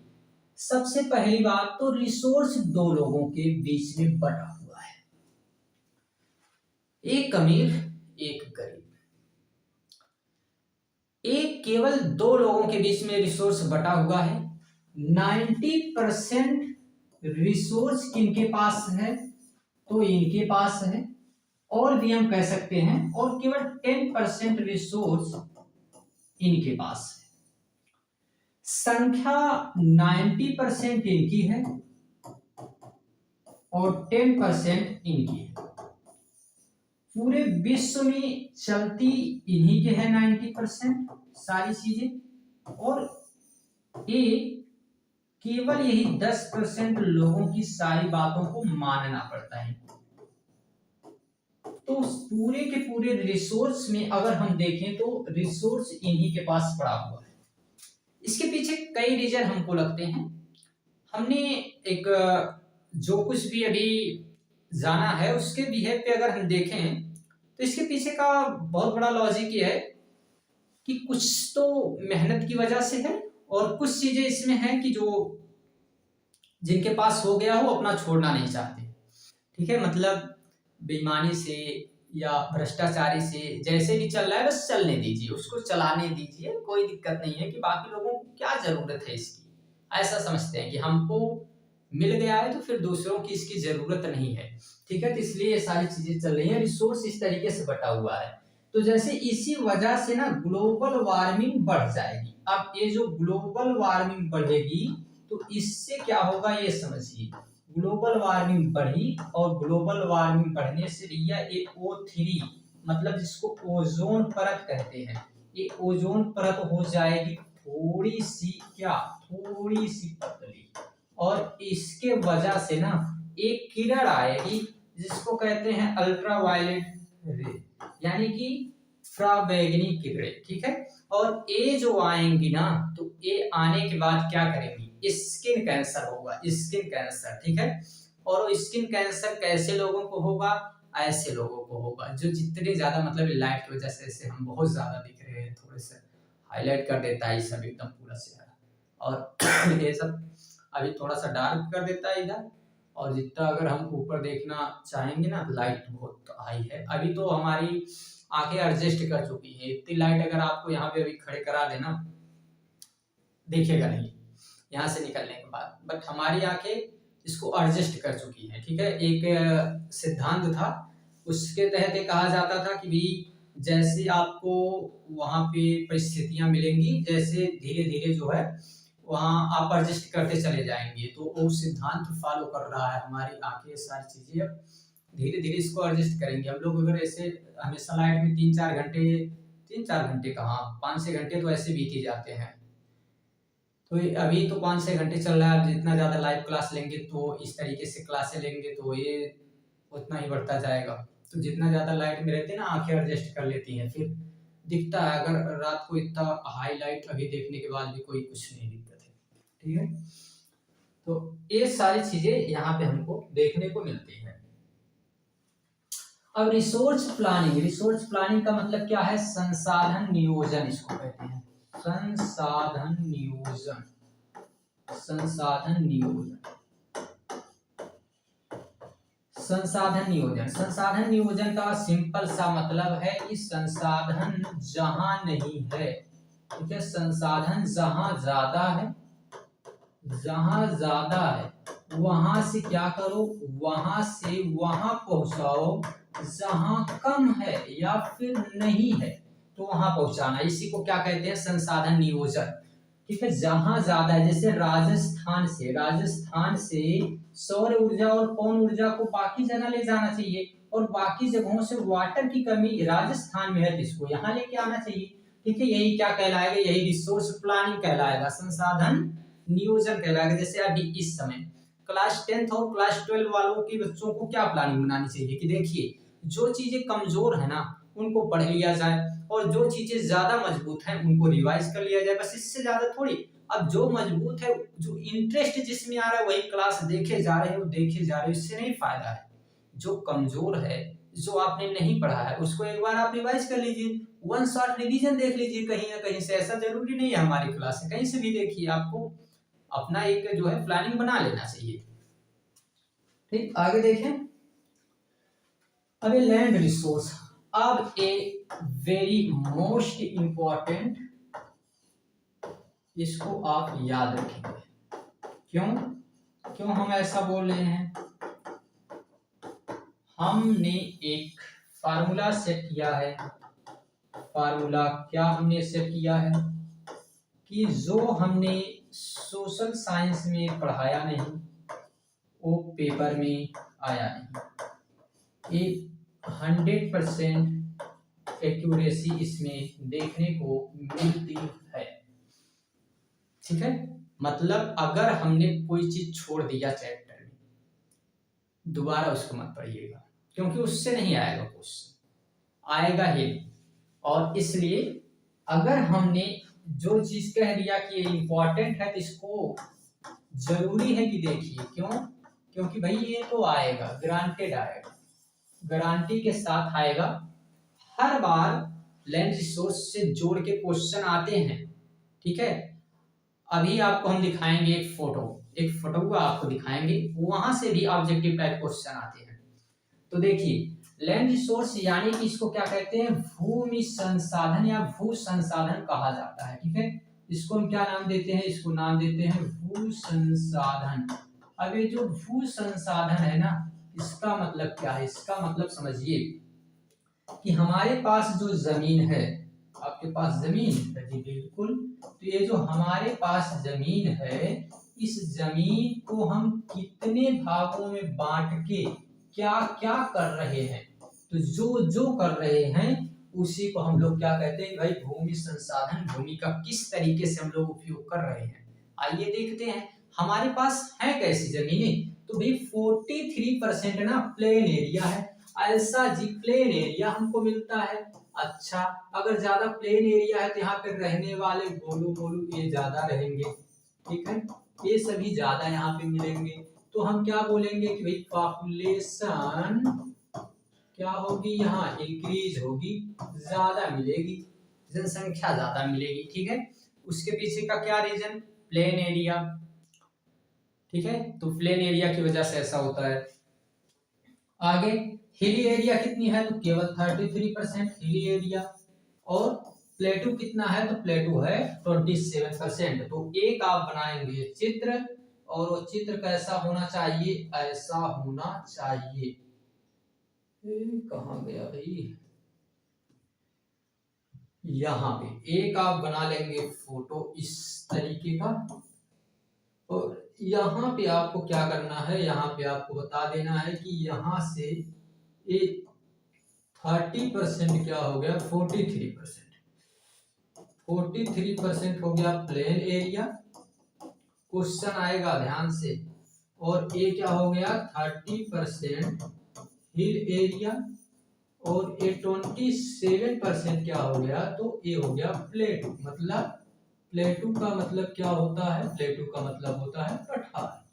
सबसे पहली बात तो रिसोर्स दो लोगों के बीच में बटा हुआ है, एक अमीर एक गरीब। एक केवल दो लोगों के बीच में रिसोर्स बटा हुआ है। 90% रिसोर्स किनके पास है, तो इनके पास है, और भी हम कह सकते हैं, और केवल 10% रिसोर्स इनके पास है। संख्या 90% इनकी है और 10% इनकी है। पूरे विश्व में चलती इन्हीं के है 90% सारी चीजें, और ये केवल यही 10% लोगों की सारी बातों को मानना पड़ता है। तो पूरे के पूरे रिसोर्स में अगर हम देखें तो रिसोर्स इन्हीं के पास पड़ा हुआ है। इसके पीछे कई रीजन हमको लगते हैं। हमने एक जो कुछ भी अभी जाना है उसके बिहेव पे अगर हम देखें तो इसके पीछे का बहुत बड़ा लॉजिक ये है कि कुछ तो मेहनत की वजह से है, और कुछ चीजें इसमें हैं कि जो जिनके पास हो गया हो अपना छोड़ना नहीं चाहते। ठीक है, मतलब बेईमानी से या भ्रष्टाचारी से जैसे भी चल रहा है बस चलने दीजिए, उसको चलाने दीजिए, कोई दिक्कत नहीं है, कि बाकी लोगों को क्या जरूरत है इसकी, ऐसा समझते हैं कि हमको मिल गया है तो फिर दूसरों की इसकी जरूरत नहीं है। ठीक है, तो इसलिए ये सारी चीजें चल रही है, रिसोर्स इस तरीके से बटा हुआ है। तो जैसे इसी वजह से ना ग्लोबल वार्मिंग बढ़ जाएगी। अब ये जो ग्लोबल वार्मिंग बढ़ेगी तो इससे क्या होगा ये समझिए, ग्लोबल वार्मिंग बढ़ी, और ग्लोबल वार्मिंग बढ़ने से भैया ये O3 मतलब जिसको ओजोन परत कहते हैं, ये ओजोन परत हो जाएगी थोड़ी सी क्या, थोड़ी सी पतली, और इसके वजह से ना एक किरण आएगी जिसको कहते हैं अल्ट्रावायलेट रे, यानी कि फ्राबैंगनी किरणें, ठीक है। और ए जो आएंगी ना, तो ए आने के बाद क्या करेंगी, स्किन कैंसर होगा, स्किन कैंसर, ठीक है। और स्किन कैंसर कैसे लोगों को होगा, ऐसे लोगों को होगा जो जितने ज्यादा मतलब लाइट की वजह से हम बहुत ज्यादा दिख रहे हैं, थोड़े से हाईलाइट कर देता है ये सब एकदम पूरा चेहरा, और ये सब अभी थोड़ा सा डार्क कर देता है इधर। और जितना अगर हम ऊपर देखना चाहेंगे ना, लाइट बहुत हाई है। अभी तो हमारी आंखें एडजस्ट कर चुकी है, इतनी लाइट अगर आपको यहाँ पे अभी खड़े करा देना, देखिएगा नहीं यहाँ से निकलने के बाद, बट हमारी आंखें इसको एडजस्ट कर चुकी है, ठीक है। एक सिद्धांत था, उसके तहत ये कहा जाता था कि भी जैसे आपको वहां पे परिस्थितियां मिलेंगी, जैसे धीरे धीरे जो है वहां आप एडजस्ट करते चले जाएंगे। तो वो सिद्धांत फॉलो कर रहा है, हमारी आंखें सारी चीजें अब धीरे धीरे इसको एडजस्ट करेंगे। हम लोग अगर ऐसे हमेशा लाइट में 3-4 घंटे, 3-4 घंटे कहाँ, 5-6 घंटे तो ऐसे बीत ही जाते हैं। तो अभी तो 5-6 घंटे चल रहा है, अब जितना ज़्यादा लाइव क्लास लेंगे तो इस तरीके से क्लासें लेंगे तो ये उतना ही बढ़ता जाएगा। तो जितना ज़्यादा लाइट में रहते हैं ना, आंखें एडजस्ट कर लेती हैं, फिर दिखता है। अगर रात को इतना हाई लाइट अभी देखने के बाद भी कोई कुछ नहीं दिक्कत है, ठीक है। तो ये सारी चीजें यहाँ पे हमको देखने को मिलती है। अब रिसोर्स प्लानिंग, रिसोर्स प्लानिंग का मतलब क्या है, संसाधन नियोजन इसको कहते हैं, संसाधन नियोजन, संसाधन नियोजन, संसाधन नियोजन। संसाधन नियोजन का सिंपल सा मतलब है कि संसाधन जहां नहीं है, ठीक है, संसाधन जहां ज्यादा है, जहां ज्यादा है वहां से क्या करो, वहां से वहां पहुंचाओ, जहां कम है या फिर नहीं है तो वहां पहुंचाना, इसी को क्या कहते हैं, संसाधन नियोजन, ठीक है। जहां ज्यादा है, जैसे राजस्थान से सौर ऊर्जा और पवन ऊर्जा को बाकी जगह ले जाना चाहिए, और बाकी जगहों से वाटर की कमी राजस्थान में है तो इसको यहाँ लेके आना चाहिए, ठीक है। यही क्या कहलाएगा, यही रिसोर्स प्लानिंग कहलाएगा, संसाधन नियोजन कहलाएगा। जैसे अभी इस समय क्लास 10th और क्लास 12 वालों की बच्चों को क्या प्लानिंग बनानी चाहिए कि देखिए जो चीजें कमजोर है ना उनको पढ़ लिया जाए, और जो चीजें ज्यादा मजबूत हैं उनको रिवाइज कर लिया जाए, बस इससे ज्यादा थोड़ी। अब जो मजबूत है, जो इंटरेस्ट जिसमें आ रहा है वही क्लास देखे जा रहे हो, देखे जा रहे हो, इससे नहीं फायदा है। जो कमजोर है, जो आपने नहीं पढ़ा है, उसको एक बार आप रिवाइज कर लीजिए, वन शॉट रिवीजन देख लीजिए कहीं ना कहीं से। ऐसा जरूरी नहीं है हमारी क्लास से, कहीं से भी देखिए, आपको अपना एक जो है प्लानिंग बना लेना चाहिए, ठीक। आगे देखें, अब लैंड रिसोर्स, अब ए वेरी मोस्ट इंपॉर्टेंट, इसको आप याद रखेंगे। क्यों क्यों हम ऐसा बोल रहे हैं, हमने एक फार्मूला सेट किया है, फार्मूला क्या हमने सेट किया है कि जो हमने सोशल साइंस में पढ़ाया नहीं वो पेपर में आया नहीं, एक 100% एक्यूरेसी इसमें देखने को मिलती है, ठीक है। मतलब अगर हमने कोई चीज छोड़ दिया चैप्टर में, दोबारा उसको मत पढ़िएगा, क्योंकि उससे नहीं आएगा क्वेश्चन, आएगा ही। और इसलिए अगर हमने जो चीज कह दिया कि ये इंपॉर्टेंट है तो इसको जरूरी है कि देखिए। क्यों, क्योंकि भाई ये तो आएगा, ग्रांटेड आएगा, गारंटी के साथ आएगा। हर बार लैंड रिसोर्स से जोड़ के क्वेश्चन आते हैं, ठीक है। अभी आपको हम दिखाएंगे एक फोटो आपको दिखाएंगे, वहां से भी ऑब्जेक्टिव टाइप क्वेश्चन आते हैं। तो देखिए लैंड रिसोर्स यानी कि इसको क्या कहते हैं, भूमि संसाधन या भू संसाधन कहा जाता है, ठीक है। इसको हम क्या नाम देते हैं, इसको नाम देते हैं भू संसाधन। अब ये जो भू संसाधन है ना, इसका मतलब क्या है, इसका मतलब समझिए कि हमारे पास जो जमीन है, आपके पास जमीन है जी बिल्कुल, तो ये जो हमारे पास जमीन है, इस जमीन को हम कितने भागों में बांट के क्या क्या कर रहे हैं, तो जो जो कर रहे हैं उसी को हम लोग क्या कहते हैं भाई, भूमि संसाधन, भूमि का किस तरीके से हम लोग उपयोग कर रहे हैं। आइए देखते हैं हमारे पास है कैसी जमीनें, तो भाई 43% ना प्लेन एरिया है, ऐसा जी प्लेन एरिया हमको मिलता है। अच्छा, अगर ज्यादा प्लेन एरिया है तो यहाँ पे रहने वाले गोलू मोलू ये ज्यादा रहेंगे, ठीक है, ये सभी ज्यादा यहाँ पे मिलेंगे। तो हम क्या बोलेंगे कि भाई पॉपुलेशन क्या होगी, यहाँ इंक्रीज होगी, ज्यादा मिलेगी, जनसंख्या ज्यादा मिलेगी, ठीक है। उसके पीछे का क्या रीजन, प्लेन एरिया, ठीक है, तो प्लेन एरिया की वजह से ऐसा होता है। आगे हिली एरिया कितनी है, तो केवल 33% हिली एरिया, और प्लेटू कितना है, तो प्लेटू है 27%। तो एक आप बनाएंगे चित्र, और वो चित्र कैसा होना चाहिए, ऐसा होना चाहिए। कहाँ गया भाई, यहाँ पे एक आप बना लेंगे फोटो इस तरीके का, और यहाँ पे आपको क्या करना है, यहाँ पे आपको बता देना है कि यहाँ से एक 30% क्या हो गया, 43% हो गया प्लेन एरिया, क्वेश्चन आएगा ध्यान से, और ये क्या हो गया 30% हिल एरिया, और ये 27% क्या हो गया, तो ये हो गया प्लेटू। मतलब प्लेटू का मतलब क्या होता है, प्लेटू का मतलब होता है पठार।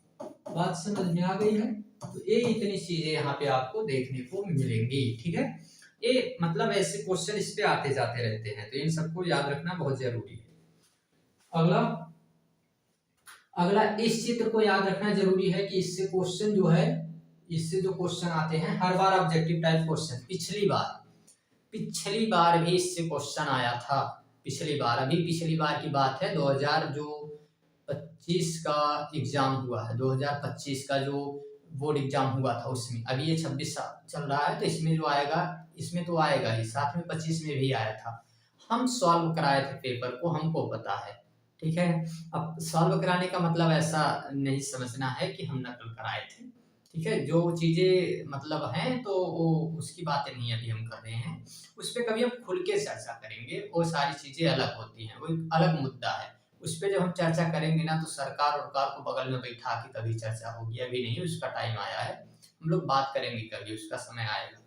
बात समझ में आ गई है। तो ये इतनी चीजें यहाँ पे आपको देखने को मिलेंगी, ठीक है। ये मतलब ऐसे क्वेश्चन इस पे आते जाते रहते हैं, तो इन सबको याद रखना बहुत जरूरी है। अगला अगला इस चित्र को याद रखना जरूरी है कि इससे क्वेश्चन जो है, इससे जो क्वेश्चन आते हैं हर बार ऑब्जेक्टिव टाइप क्वेश्चन, पिछली बार भी इससे क्वेश्चन आया था, पिछली बार की बात है, 2025 का एग्जाम हुआ है, 2025 का जो बोर्ड एग्जाम हुआ था उसमें, अभी ये 26 चल रहा है, तो इसमें जो आएगा, इसमें तो आएगा ही, साथ में 25 में भी आया था। हम सॉल्व कराए थे पेपर को, हमको पता है, ठीक है। अब सॉल्व कराने का मतलब ऐसा नहीं समझना है कि हम नकल कराए थे, ठीक है। जो चीजें मतलब हैं तो वो उसकी बातें नहीं अभी हम कर रहे हैं, उस पर कभी हम खुल के चर्चा करेंगे, वो सारी चीजें अलग होती हैं, वो एक अलग मुद्दा है। उस पर जब हम चर्चा करेंगे ना, तो सरकार को बगल में बैठा के कभी चर्चा होगी, अभी नहीं, उसका टाइम आया है, हम लोग बात करेंगे कभी, उसका समय आएगा।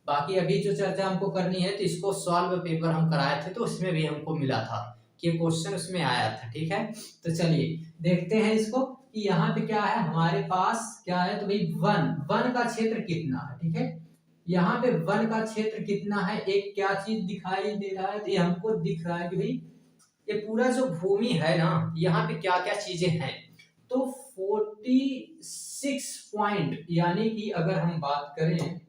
बाकी अभी जो चर्चा हमको करनी है, तो इसको सॉल्व पेपर हम कराए थे, तो उसमें भी हमको मिला था कि क्वेश्चन उसमें आया था, ठीक है। तो चलिए देखते हैं इसको कि यहाँ पे क्या है, हमारे पास क्या है, तो भाई वन का क्षेत्र कितना है, ठीक है। यहाँ पे वन का क्षेत्र कितना है, एक क्या चीज दिखाई दे रहा है, तो ये हमको दिख रहा है कि भाई ये पूरा जो भूमि है ना, यहाँ पे क्या क्या चीजें हैं, तो 46 पॉइंट, यानी कि अगर हम बात करें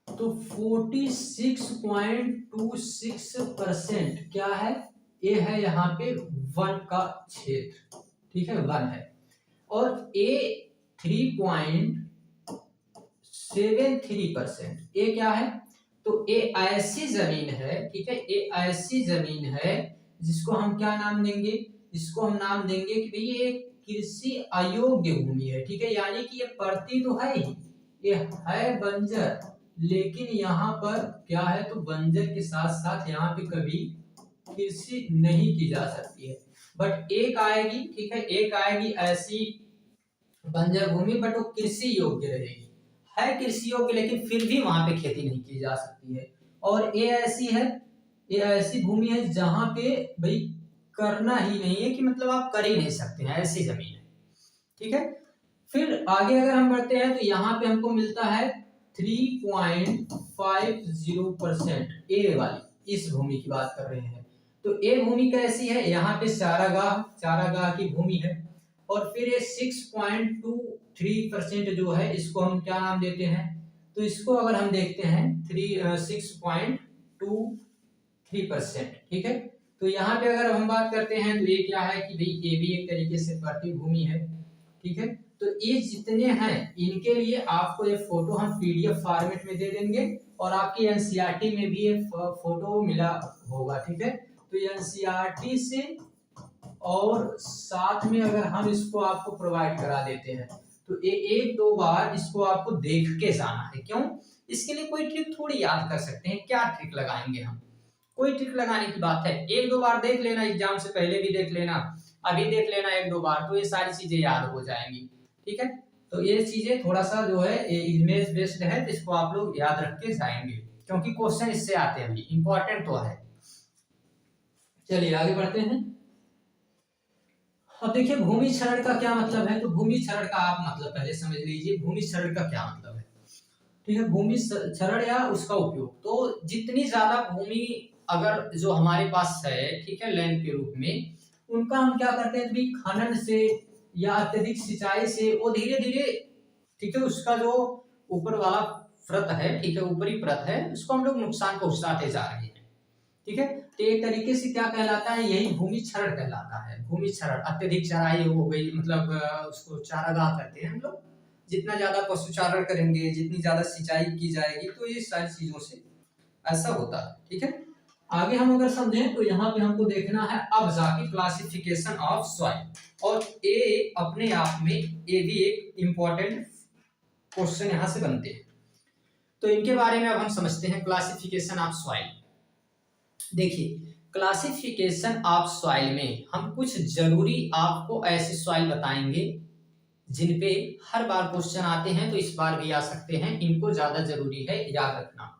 तो 46.26% क्या है, ये है यहाँ पे वन का क्षेत्र, ठीक है, वन है। और ए 3.73%, ये क्या है, तो ये ऐसी जमीन है, ठीक है, ये ऐसी जमीन है जिसको हम क्या नाम देंगे, इसको हम नाम देंगे कि भाई ये कृषि अयोग्य भूमि है, ठीक है। यानी कि ये पड़ती तो है ही, ये है बंजर, लेकिन यहाँ पर क्या है, तो बंजर के साथ साथ यहाँ पे कभी कृषि नहीं की जा सकती है। बट एक आएगी, ठीक है, एक आएगी ऐसी बंजर भूमि, बट वो कृषि योग्य रहेगी, है कृषि योग्य, लेकिन फिर भी वहां पे खेती नहीं की जा सकती है। और ये ऐसी है, ये ऐसी भूमि है जहां पे भाई करना ही नहीं है, कि मतलब आप कर ही नहीं सकते हैं, ऐसी जमीन है, ठीक है। फिर आगे अगर हम बढ़ते हैं, तो यहाँ पे हमको मिलता है 3.50%, ए वाली इस भूमि की बात कर रहे हैं। तो ए भूमि कैसी है, यहाँ पे चारागाह की भूमि है। और फिर ये 6.23% जो है, इसको हम क्या नाम देते हैं, तो इसको अगर हम देखते हैं 6.23%, ठीक है। तो यहाँ पे अगर हम बात करते हैं, तो ये क्या है कि भाई ये भी एक तरीके से पड़ती भूमि है, ठीक है। तो ये जितने हैं, इनके लिए आपको ये फोटो हम पीडीएफ फॉर्मेट में दे देंगे, और आपकी एनसीईआरटी में भी ये फोटो मिला होगा, ठीक है। तो एनसीईआरटी से और साथ में अगर हम इसको आपको प्रोवाइड करा देते हैं, तो एक दो बार इसको आपको देख के जाना है। क्यों, इसके लिए कोई ट्रिक थोड़ी याद कर सकते हैं, क्या ट्रिक लगाएंगे हम, कोई ट्रिक लगाने की बात है, एक दो बार देख लेना, एग्जाम से पहले भी देख लेना, अभी देख लेना एक दो बार, तो ये सारी चीजें याद हो जाएंगी, ठीक है। तो ये चीजें थोड़ा सा जो है इमेज बेस्ड है, तो इसको आप लोग याद रख के जाएंगे क्योंकि क्वेश्चन इससे आते हैं, अभी इंपॉर्टेंट तो है। चलिए आगे बढ़ते हैं। अब देखिए भूमि क्षरण का क्या मतलब है, तो भूमि क्षरण का आप मतलब पहले समझ लीजिए भूमि क्षरण का क्या मतलब है। ठीक है, भूमि क्षरण या उसका उपयोग, तो जितनी ज्यादा भूमि अगर जो हमारे पास है, ठीक है, लैंड के रूप में, उनका हम क्या करते हैं, भी खनन से या अत्यधिक सिंचाई से वो धीरे धीरे, ठीक है, उसका जो ऊपर वाला परत है, ठीक है, ऊपरी परत है, उसको हम लोग नुकसान पहुंचाते जा रहे हैं। ठीक है, तो एक तरीके से क्या कहलाता है, यही भूमि क्षरण कहलाता है। भूमि क्षरण, अत्यधिक चराई हो गई, मतलब उसको चारागाह करते हैं हम लोग, जितना ज्यादा पशु चारण करेंगे, जितनी ज्यादा सिंचाई की जाएगी, तो ये सारी चीजों से ऐसा होता है। ठीक है, आगे हम अगर समझें तो यहाँ पे हमको देखना है अब जाके क्लासिफिकेशन ऑफ सॉइल, और ये अपने आप में ये भी एक इंपॉर्टेंट क्वेश्चन यहाँ से बनते हैं। तो इनके बारे में अब हम समझते हैं, क्लासिफिकेशन ऑफ सॉइल। देखिए क्लासिफिकेशन ऑफ सॉइल में हम कुछ जरूरी आपको ऐसे सॉइल बताएंगे जिन पे हर बार क्वेश्चन आते हैं, तो इस बार भी आ सकते हैं, इनको ज्यादा जरूरी है याद रखना।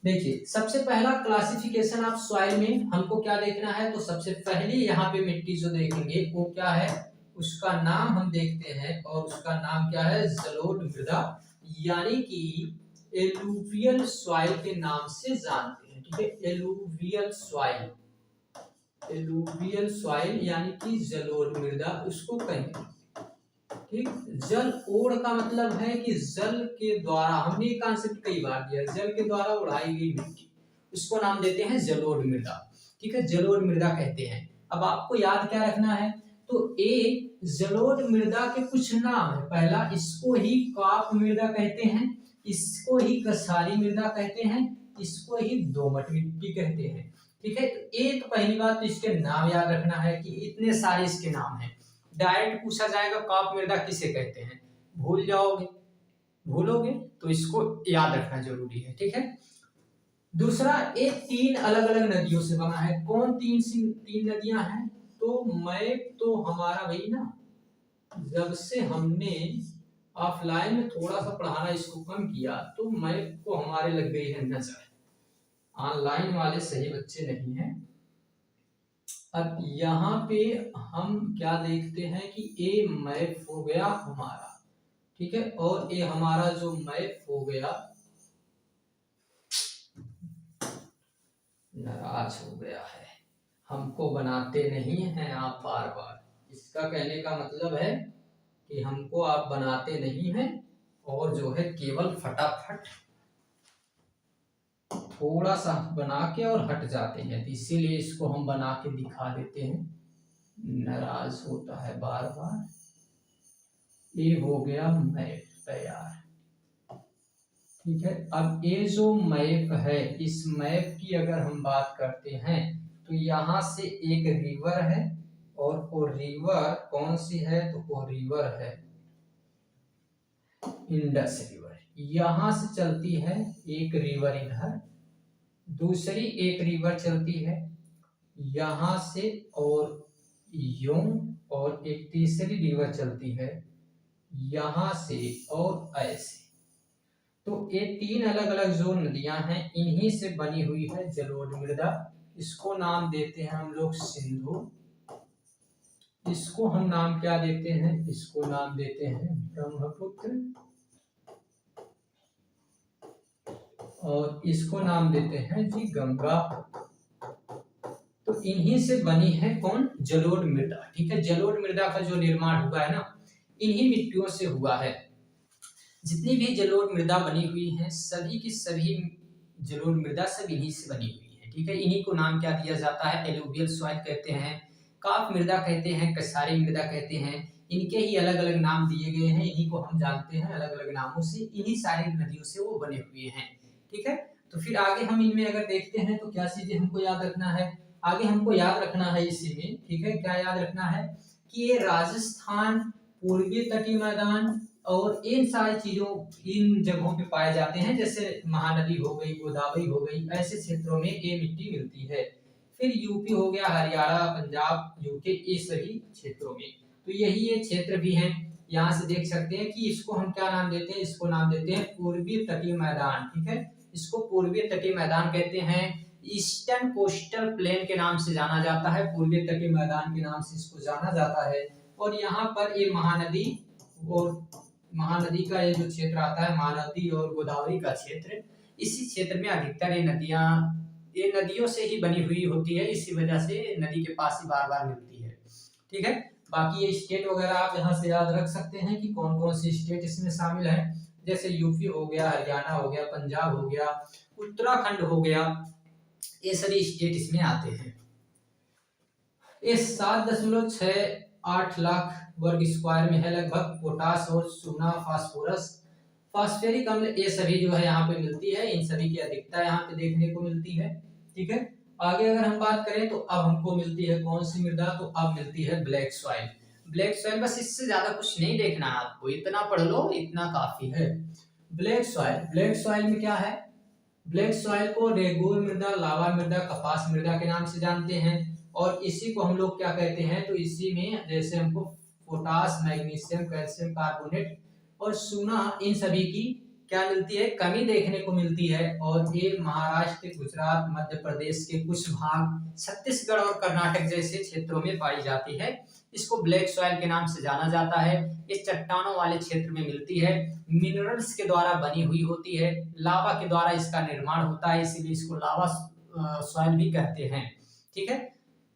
देखिए सबसे पहला क्लासिफिकेशन ऑफ सॉइल में हमको क्या देखना है, तो सबसे पहले यहाँ पे मिट्टी जो देखेंगे वो क्या है, उसका नाम हम देखते हैं, और उसका नाम क्या है, जलोढ़ मृदा, यानी कि एलुवियल सॉइल के नाम से जानते हैं। ठीक है, एलुवियल सॉइल, एलुवियल सॉइल यानी कि जलोढ़ मृदा उसको कहेंगे। ठीक, जल ओढ़ का मतलब है कि जल के द्वारा, हमने ये कॉन्सेप्ट कई बार दिया, जल के द्वारा उड़ाई गई मिट्टी, उसको नाम देते हैं जलोढ़ मृदा। ठीक है, जलोढ़ मृदा कहते हैं। अब आपको याद क्या रखना है, तो ए जलोढ़ मृदा के कुछ नाम है। पहला, इसको ही काप मृदा कहते हैं, इसको ही कसारी मृदा कहते हैं, इसको ही दोमट मिट्टी कहते हैं। ठीक है, तो एक पहली बात तो इसके नाम याद रखना है कि इतने सारे इसके नाम हैं। डायरेक्ट पूछा जाएगा काप मृदा किसे कहते हैं, भूल जाओगे, भूलोगे, तो इसको याद रखना जरूरी है। ठीक है, दूसरा, ये 3 अलग अलग नदियों से बना है। कौन तीन नदियां हैं, तो मैप तो हमारा भाई ना, जब से हमने ऑफलाइन में थोड़ा सा पढ़ाना इसको कम किया, तो मैप को हमारे लग गई है नजर, ऑनलाइन वाले सही बच्चे नहीं हैं। अब यहाँ पे हम क्या देखते हैं कि ए मैप हो गया हमारा, ठीक है, और ये हमारा जो मैप हो गया, नाराज हो गया है, हमको बनाते नहीं हैं आप बार बार, इसका कहने का मतलब है कि हमको आप बनाते नहीं हैं, और जो है केवल फटाफट थोड़ा सा बना के और हट जाते हैं, तो इसीलिए इसको हम बना के दिखा देते हैं, नाराज होता है बार बार। ये हो गया मैप तैयार। ठीक है, अब ये जो मैप है, इस मैप की अगर हम बात करते हैं, तो यहाँ से एक रिवर है, और वो रिवर कौन सी है, तो वो रिवर है इंडस रिवर। यहाँ से चलती है एक रिवर इधर, दूसरी एक रिवर चलती है यहाँ से, और यूं, और एक तीसरी रिवर चलती है यहाँ से, और ऐसे। तो ये 3 अलग अलग जो नदियां हैं, इन्हीं से बनी हुई है जलोढ़ मृदा। इसको नाम देते हैं हम लोग सिंधु, इसको हम नाम क्या देते हैं, इसको नाम देते हैं ब्रह्मपुत्र, और इसको नाम देते हैं जी गंगा। तो इन्हीं से बनी है कौन, जलोढ़ मृदा। ठीक है, जलोढ़ मृदा का जो निर्माण हुआ है ना, इन्हीं मिट्टियों से हुआ है। जितनी भी जलोढ़ मृदा बनी हुई है, सभी की सभी जलोढ़ मृदा सब इन्हीं से बनी हुई है। ठीक है, इन्हीं को नाम क्या दिया जाता है, एलुवियल सॉइल कहते हैं, काप मृदा कहते हैं, कसारी मृदा कहते हैं। इनके ही अलग अलग नाम दिए गए हैं, इन्हीं को हम जानते हैं अलग अलग नामों से, इन्हीं सारी नदियों से वो बने हुए हैं। ठीक है, तो फिर आगे हम इनमें अगर देखते हैं तो क्या चीजें हमको याद रखना है, आगे हमको याद रखना है इसी में। ठीक है, क्या याद रखना है कि ये राजस्थान, पूर्वी तटीय मैदान और इन सारी चीजों, इन जगहों पे पाए जाते हैं, जैसे महानदी हो गई, गोदावरी हो गई, ऐसे क्षेत्रों में ये मिट्टी मिलती है। फिर यूपी हो गया, हरियाणा, पंजाब, यूके, ये सभी क्षेत्रों में, तो यही ये क्षेत्र भी हैं। यहाँ से देख सकते हैं कि इसको हम क्या नाम देते हैं, इसको नाम देते हैं पूर्वी तटीय मैदान। ठीक है, इसको पूर्वी तटीय मैदान कहते हैं। ईस्टर्न कोस्टल प्लेन के नाम से जाना जाता है, पूर्वी तटीय मैदान के नाम से इसको जाना जाता है। और यहाँ पर ये महानदी और महानदी का ये जो क्षेत्र आता है, महानदी और गोदावरी का क्षेत्र, इसी क्षेत्र में अधिकतर ये नदियों से ही बनी हुई होती है, इसी वजह से नदी के पास ही बार बार मिलती है। ठीक है, बाकी ये स्टेट वगैरह आप यहाँ से याद रख सकते हैं कि कौन कौन सी स्टेट इसमें शामिल है। जैसे यूपी हो गया, हरियाणा हो गया, पंजाब हो गया, उत्तराखंड हो गया, ये सभी स्टेट इसमें आते हैं। ये 7.68 लाख वर्ग स्क्वायर में है लगभग। पोटास और चूना, फास्फोरस, फास्फेरिक अम्ल, ये सभी जो है यहाँ पे मिलती है। इन सभी की अधिकता यहाँ पे देखने को मिलती है। ठीक है, आगे अगर हम बात करें तो अब हमको मिलती है कौन सी मृदा, तो अब मिलती है ब्लैक सॉइल। ब्लैक सॉइल, बस इससे ज्यादा कुछ नहीं देखना है आपको, इतना पढ़ लो, इतना काफी है। ब्लैक सॉइल, ब्लैक सॉइल में क्या है, ब्लैक सॉइल को रेगूर मृदा, लावा मृदा, कपास मृदा के नाम से जानते हैं। और इसी को हम लोग क्या कहते हैं, तो इसी में जैसे हमको पोटास, मैग्नीशियम, कैल्शियम कार्बोनेट और चूना, इन सभी की क्या मिलती है, कमी देखने को मिलती है। और ये महाराष्ट्र, गुजरात, मध्य प्रदेश के कुछ भाग, छत्तीसगढ़ और कर्नाटक जैसे क्षेत्रों में पाई जाती है। इसको ब्लैक सॉइल के नाम से जाना जाता है। ये चट्टानों वाले क्षेत्र में मिलती है, मिनरल्स के द्वारा बनी हुई होती है, लावा के द्वारा इसका निर्माण होता है, इसीलिए इसको लावा सॉइल भी कहते हैं। ठीक है,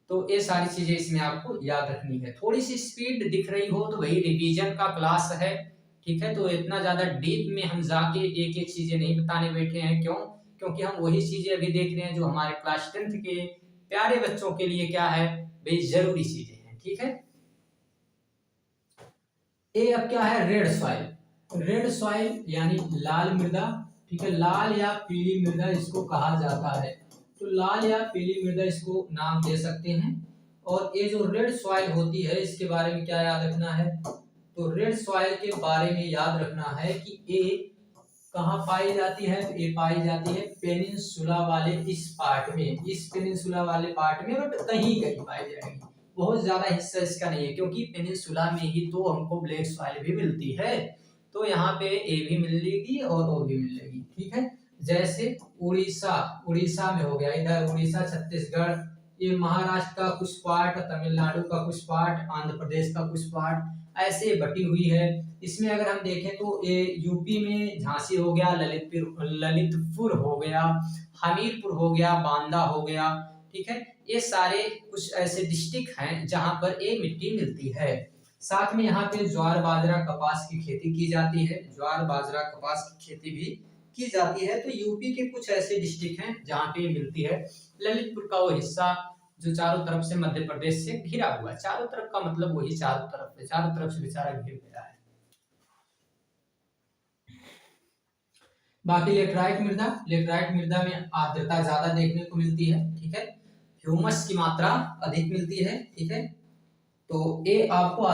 तो ये सारी चीजें इसमें आपको याद रखनी है। थोड़ी सी स्पीड दिख रही हो तो वही रिवीजन का क्लास है। ठीक है, तो इतना ज्यादा डीप में हम जाके एक एक चीजें नहीं बताने बैठे हैं। क्यों? क्योंकि हम वही चीजें अभी देख रहे हैं जो हमारे क्लास 10th के प्यारे बच्चों के लिए क्या है भाई, जरूरी चीजें हैं। ठीक है, ये अब क्या है, रेड सॉइल। रेड सॉइल यानी लाल मृदा। ठीक है, लाल या पीली मृदा इसको कहा जाता है। तो लाल या पीली मृदा इसको नाम दे सकते हैं। और ये जो रेड सॉइल होती है इसके बारे में क्या याद रखना है, तो रेड सॉइल के बारे में याद रखना है कि ये कहाँ पाई जाती है, तो ये पाई जाती है पेनिनसुला वाले इस पार्ट में, इस पेनिनसुला वाले पार्ट में, बट कहीं कहीं पाई जाएगी, बहुत ज्यादा हिस्सा इसका नहीं है, क्योंकि पेनिनसुला में ही तो हमको ब्लैक सॉइल भी मिलती है। तो यहाँ पे ए भी मिलेगी और ओ भी मिलेगी। ठीक है, जैसे उड़ीसा, उड़ीसा में हो गया, इधर उड़ीसा, छत्तीसगढ़, ये महाराष्ट्र का कुछ पार्ट, तमिलनाडु का कुछ पार्ट, आंध्र प्रदेश का कुछ पार्ट, ऐसे बटी हुई है। इसमें अगर हम देखें तो ये यूपी में झांसी हो गया, ललितपुर हो गया, हमीरपुर हो गया, बांदा हो गया। ठीक है, ये सारे कुछ ऐसे डिस्ट्रिक्ट हैं जहां पर ये मिट्टी मिलती है। साथ में यहाँ पे ज्वार, बाजरा, कपास की खेती की जाती है, ज्वार, बाजरा, कपास की खेती भी की जाती है। तो यूपी के कुछ ऐसे डिस्ट्रिक्ट हैं जहाँ पे मिलती है। ललितपुर का वो हिस्सा जो चारों तरफ से मध्य प्रदेश से घिरा हुआ है, चारों तरफ का मतलब वही चारों तरफ से बेचारा घिर गया है। बाकी लेटराइट मृदा, लेटराइट मृदा में आर्द्रता ज्यादा देखने को मिलती है। ठीक है, ह्यूमस की मात्रा अधिक मिलती है। ठीक है, तो ये आपको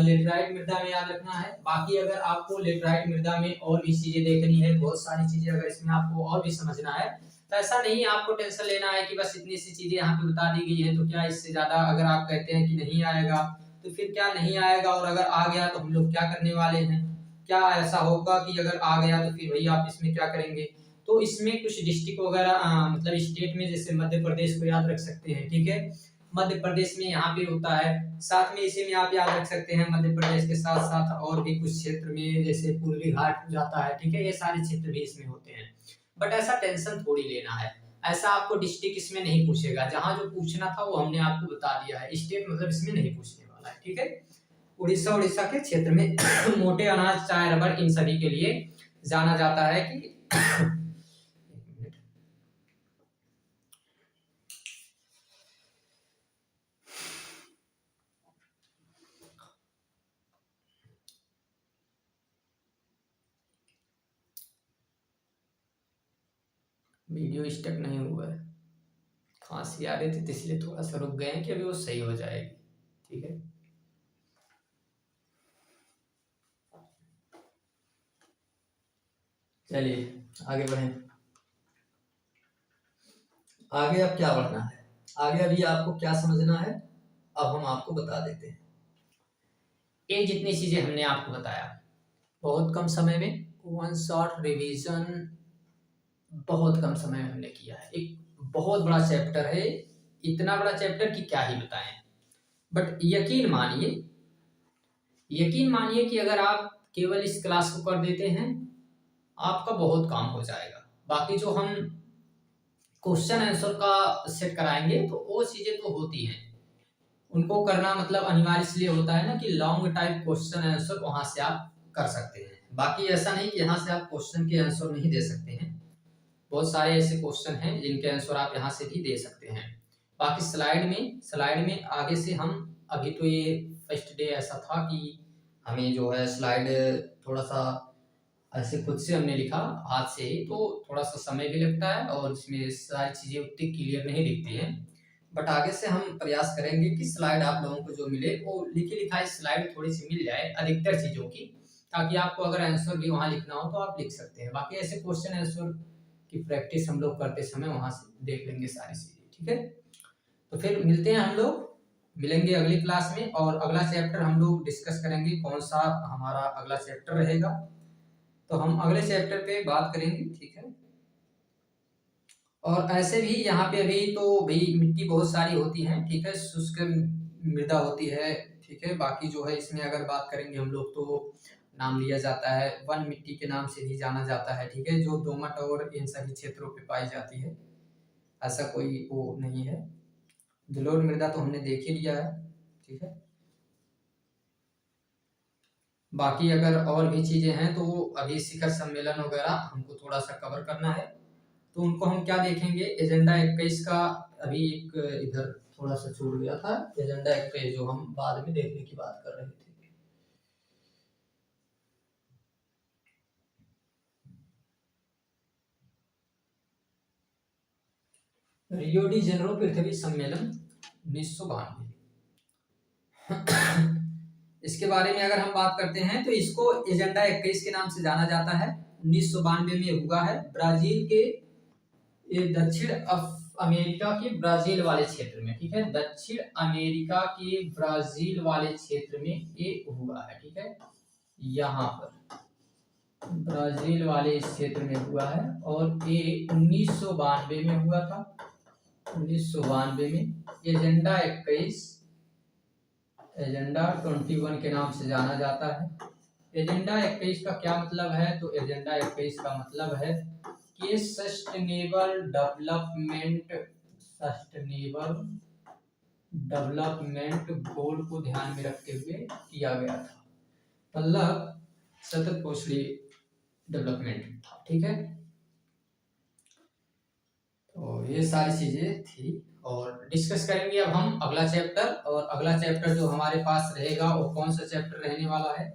लेटराइट मृदा में याद रखना है। बाकी अगर आपको लेटराइट मृदा में और भी चीजें देखनी है, बहुत सारी चीजें अगर इसमें आपको और भी समझना है, तो ऐसा नहीं आपको टेंशन लेना है कि बस इतनी सी चीजें यहाँ पे बता दी गई है तो क्या इससे ज्यादा अगर आप कहते हैं कि नहीं आएगा तो फिर क्या नहीं आएगा, और अगर आ गया तो हम लोग क्या करने वाले हैं, क्या ऐसा होगा कि अगर आ गया तो फिर वही आप इसमें क्या करेंगे। तो इसमें कुछ डिस्ट्रिक्ट वगैरह मतलब स्टेट में जैसे मध्य प्रदेश को याद रख सकते हैं। ठीक है, मध्य प्रदेश में यहाँ पे होता है। साथ में इसी में आप याद रख सकते हैं मध्य प्रदेश के साथ साथ और भी कुछ क्षेत्र में जैसे पूर्वी घाट हो जाता है। ठीक है, ये सारे क्षेत्र भी इसमें होते हैं। बट ऐसा टेंशन थोड़ी लेना है, ऐसा आपको डिस्ट्रिक्ट इसमें नहीं पूछेगा, जहां जो पूछना था वो हमने आपको बता दिया है। स्टेट मतलब इसमें नहीं पूछने वाला है। ठीक है, उड़ीसा के क्षेत्र में मोटे अनाज, चाय, रबर, इन सभी के लिए जाना जाता है कि वीडियो स्टक नहीं हुआ है, खांसी आ रही थी तो इसलिए थोड़ा सा रुक गए हैं कि अभी वो सही हो जाएगी। ठीक है, चलिए आगे बढ़ें। आगे अब क्या बढ़ना है, आगे अभी आपको क्या समझना है अब हम आपको बता देते हैं। ये जितनी चीज़ें हमने आपको बताया बहुत कम समय में, वन शॉट रिवीजन बहुत कम समय में हमने किया है। एक बहुत बड़ा चैप्टर है, इतना बड़ा चैप्टर कि क्या ही बताएं। बट यकीन मानिए कि अगर आप केवल इस क्लास को कर देते हैं आपका बहुत काम हो जाएगा। बाकी जो हम क्वेश्चन आंसर का सेट कराएंगे तो वो चीज़ें तो होती हैं, उनको करना मतलब अनिवार्य इसलिए होता है ना कि लॉन्ग टाइप क्वेश्चन आंसर वहां से आप कर सकते हैं। बाकी ऐसा नहीं कि यहाँ से आप क्वेश्चन के आंसर नहीं दे सकते हैं, बहुत सारे ऐसे क्वेश्चन हैं जिनके आंसर आप यहाँ से भी दे सकते हैं। बाकी स्लाइड में आगे से हम, अभी तो ये फर्स्ट डे ऐसा था कि हमें जो है स्लाइड थोड़ा सा ऐसे खुद से हमने लिखा हाथ से ही, तो थोड़ा सा समय भी लगता है और इसमें सारी चीज़ें उतनी क्लियर नहीं दिखती हैं। बट आगे से हम प्रयास करेंगे कि स्लाइड आप लोगों को जो मिले वो लिखी लिखाई स्लाइड थोड़ी सी मिल जाए अधिकतर चीज़ों की, ताकि आपको अगर आंसर भी वहाँ लिखना हो तो आप लिख सकते हैं। बाकी ऐसे क्वेश्चन आंसर की प्रैक्टिस हम लोग करते समय वहाँ से देख लेंगे सारी चीज़ें, ठीक है। तो फिर मिलते हैं, हम लोग मिलेंगे अगली क्लास में और अगला चैप्टर हम लोग डिस्कस करेंगे कौन सा हमारा अगला चैप्टर रहेगा, तो हम अगले चैप्टर पे बात करेंगे, ठीक है। और ऐसे भी यहाँ पे अभी तो भाई मिट्टी बहुत सारी होती है, ठीक है, शुष्क मृदा होती है, ठीक है। बाकी जो है इसमें अगर बात करेंगे हम लोग तो नाम लिया जाता है वन मिट्टी के नाम से भी जाना जाता है, ठीक है, जो दोमट और इन सभी क्षेत्रों पे पाई जाती है, ऐसा कोई वो नहीं है। जलोढ़ मृदा तो हमने देख ही लिया है, ठीक है। बाकी अगर और भी चीजें हैं तो अभी शिखर सम्मेलन वगैरह हमको थोड़ा सा कवर करना है, तो उनको हम क्या देखेंगे, एजेंडा 21 का अभी एक इधर थोड़ा सा छूट गया था, एजेंडा 21 जो हम बाद में देखने की बात कर रहे थे। रियो डी जेनेरो पृथ्वी सम्मेलन 1992, इसके बारे में अगर हम बात करते हैं तो इसको एजेंडा 21 के नाम से जाना जाता है। 1992 में हुआ है ब्राजील के दक्षिण अमेरिका के ब्राजील वाले क्षेत्र में, ठीक है, दक्षिण अमेरिका के ब्राजील वाले क्षेत्र में ये हुआ है, ठीक है, यहाँ पर ब्राजील वाले क्षेत्र में हुआ है और ये 1992 में हुआ था। 1992 में एजेंडा 21 एजेंडा 21 के नाम से जाना जाता है। एजेंडा 21 का क्या मतलब है, तो एजेंडा 21 का मतलब है कि सस्टेनेबल डेवलपमेंट गोल को ध्यान में रखते हुए किया गया था, मतलब सतत पोषणीय डेवलपमेंट था, ठीक है। तो ये सारी चीजें थी और डिस्कस करेंगे अब हम अगला चैप्टर, और अगला चैप्टर जो हमारे पास रहेगा वो कौन सा चैप्टर रहने वाला है,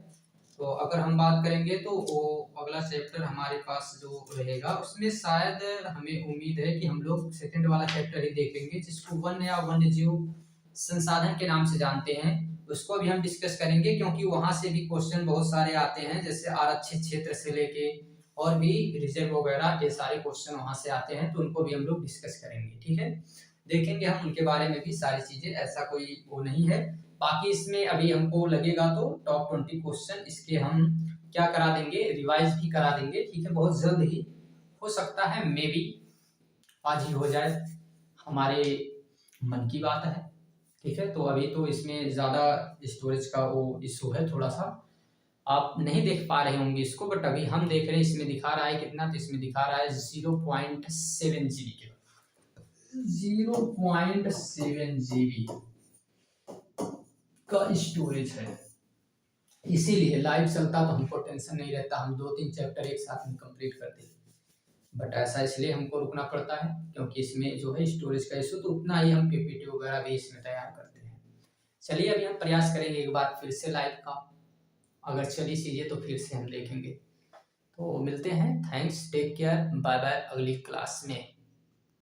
तो अगर हम बात करेंगे तो वो अगला चैप्टर हमारे पास जो रहेगा उसमें शायद हमें उम्मीद है कि हम लोग सेकंड वाला चैप्टर ही देखेंगे, जिसको वन या वन्य जीव संसाधन के नाम से जानते हैं, उसको भी हम डिस्कस करेंगे, क्योंकि वहां से भी क्वेश्चन बहुत सारे आते हैं, जैसे आरक्षित क्षेत्र से लेके और भी रिजर्व वगैरह ये सारे क्वेश्चन वहां से आते हैं, तो उनको भी हम लोग डिस्कस करेंगे, ठीक है। देखेंगे हम उनके बारे में भी सारी चीजें, ऐसा कोई वो नहीं है। बाकी इसमें अभी हमको लगेगा तो टॉप 20 क्वेश्चन इसके हम क्या करा देंगे, रिवाइज भी करा देंगे, ठीक है, बहुत जल्द ही हो सकता है, मे बी आज ही हो जाए, हमारे मन की बात है, ठीक है। तो अभी तो इसमें ज़्यादा स्टोरेज का वो इशू है, थोड़ा सा आप नहीं देख पा रहे होंगे इसको, बट अभी हम देख रहे हैं, इसमें दिखा रहा है कितना, तो इसमें दिखा रहा है 0.7 GB के 0.7 GB का स्टोरेज है, इसीलिए लाइव चलता तो हमको टेंशन नहीं रहता, हम 2-3 चैप्टर एक साथ में कंप्लीट करते हैं, बट ऐसा इसलिए हमको रुकना पड़ता है क्योंकि इसमें जो है स्टोरेज का इशू, तो उतना ही हम पीपीटी वगैरह भी इसमें तैयार करते हैं। चलिए अभी हम प्रयास करेंगे एक बार फिर से लाइव का, अगर चली चीज़ें तो फिर से हम देखेंगे। तो मिलते हैं, thanks, take care, bye bye अगली क्लास में।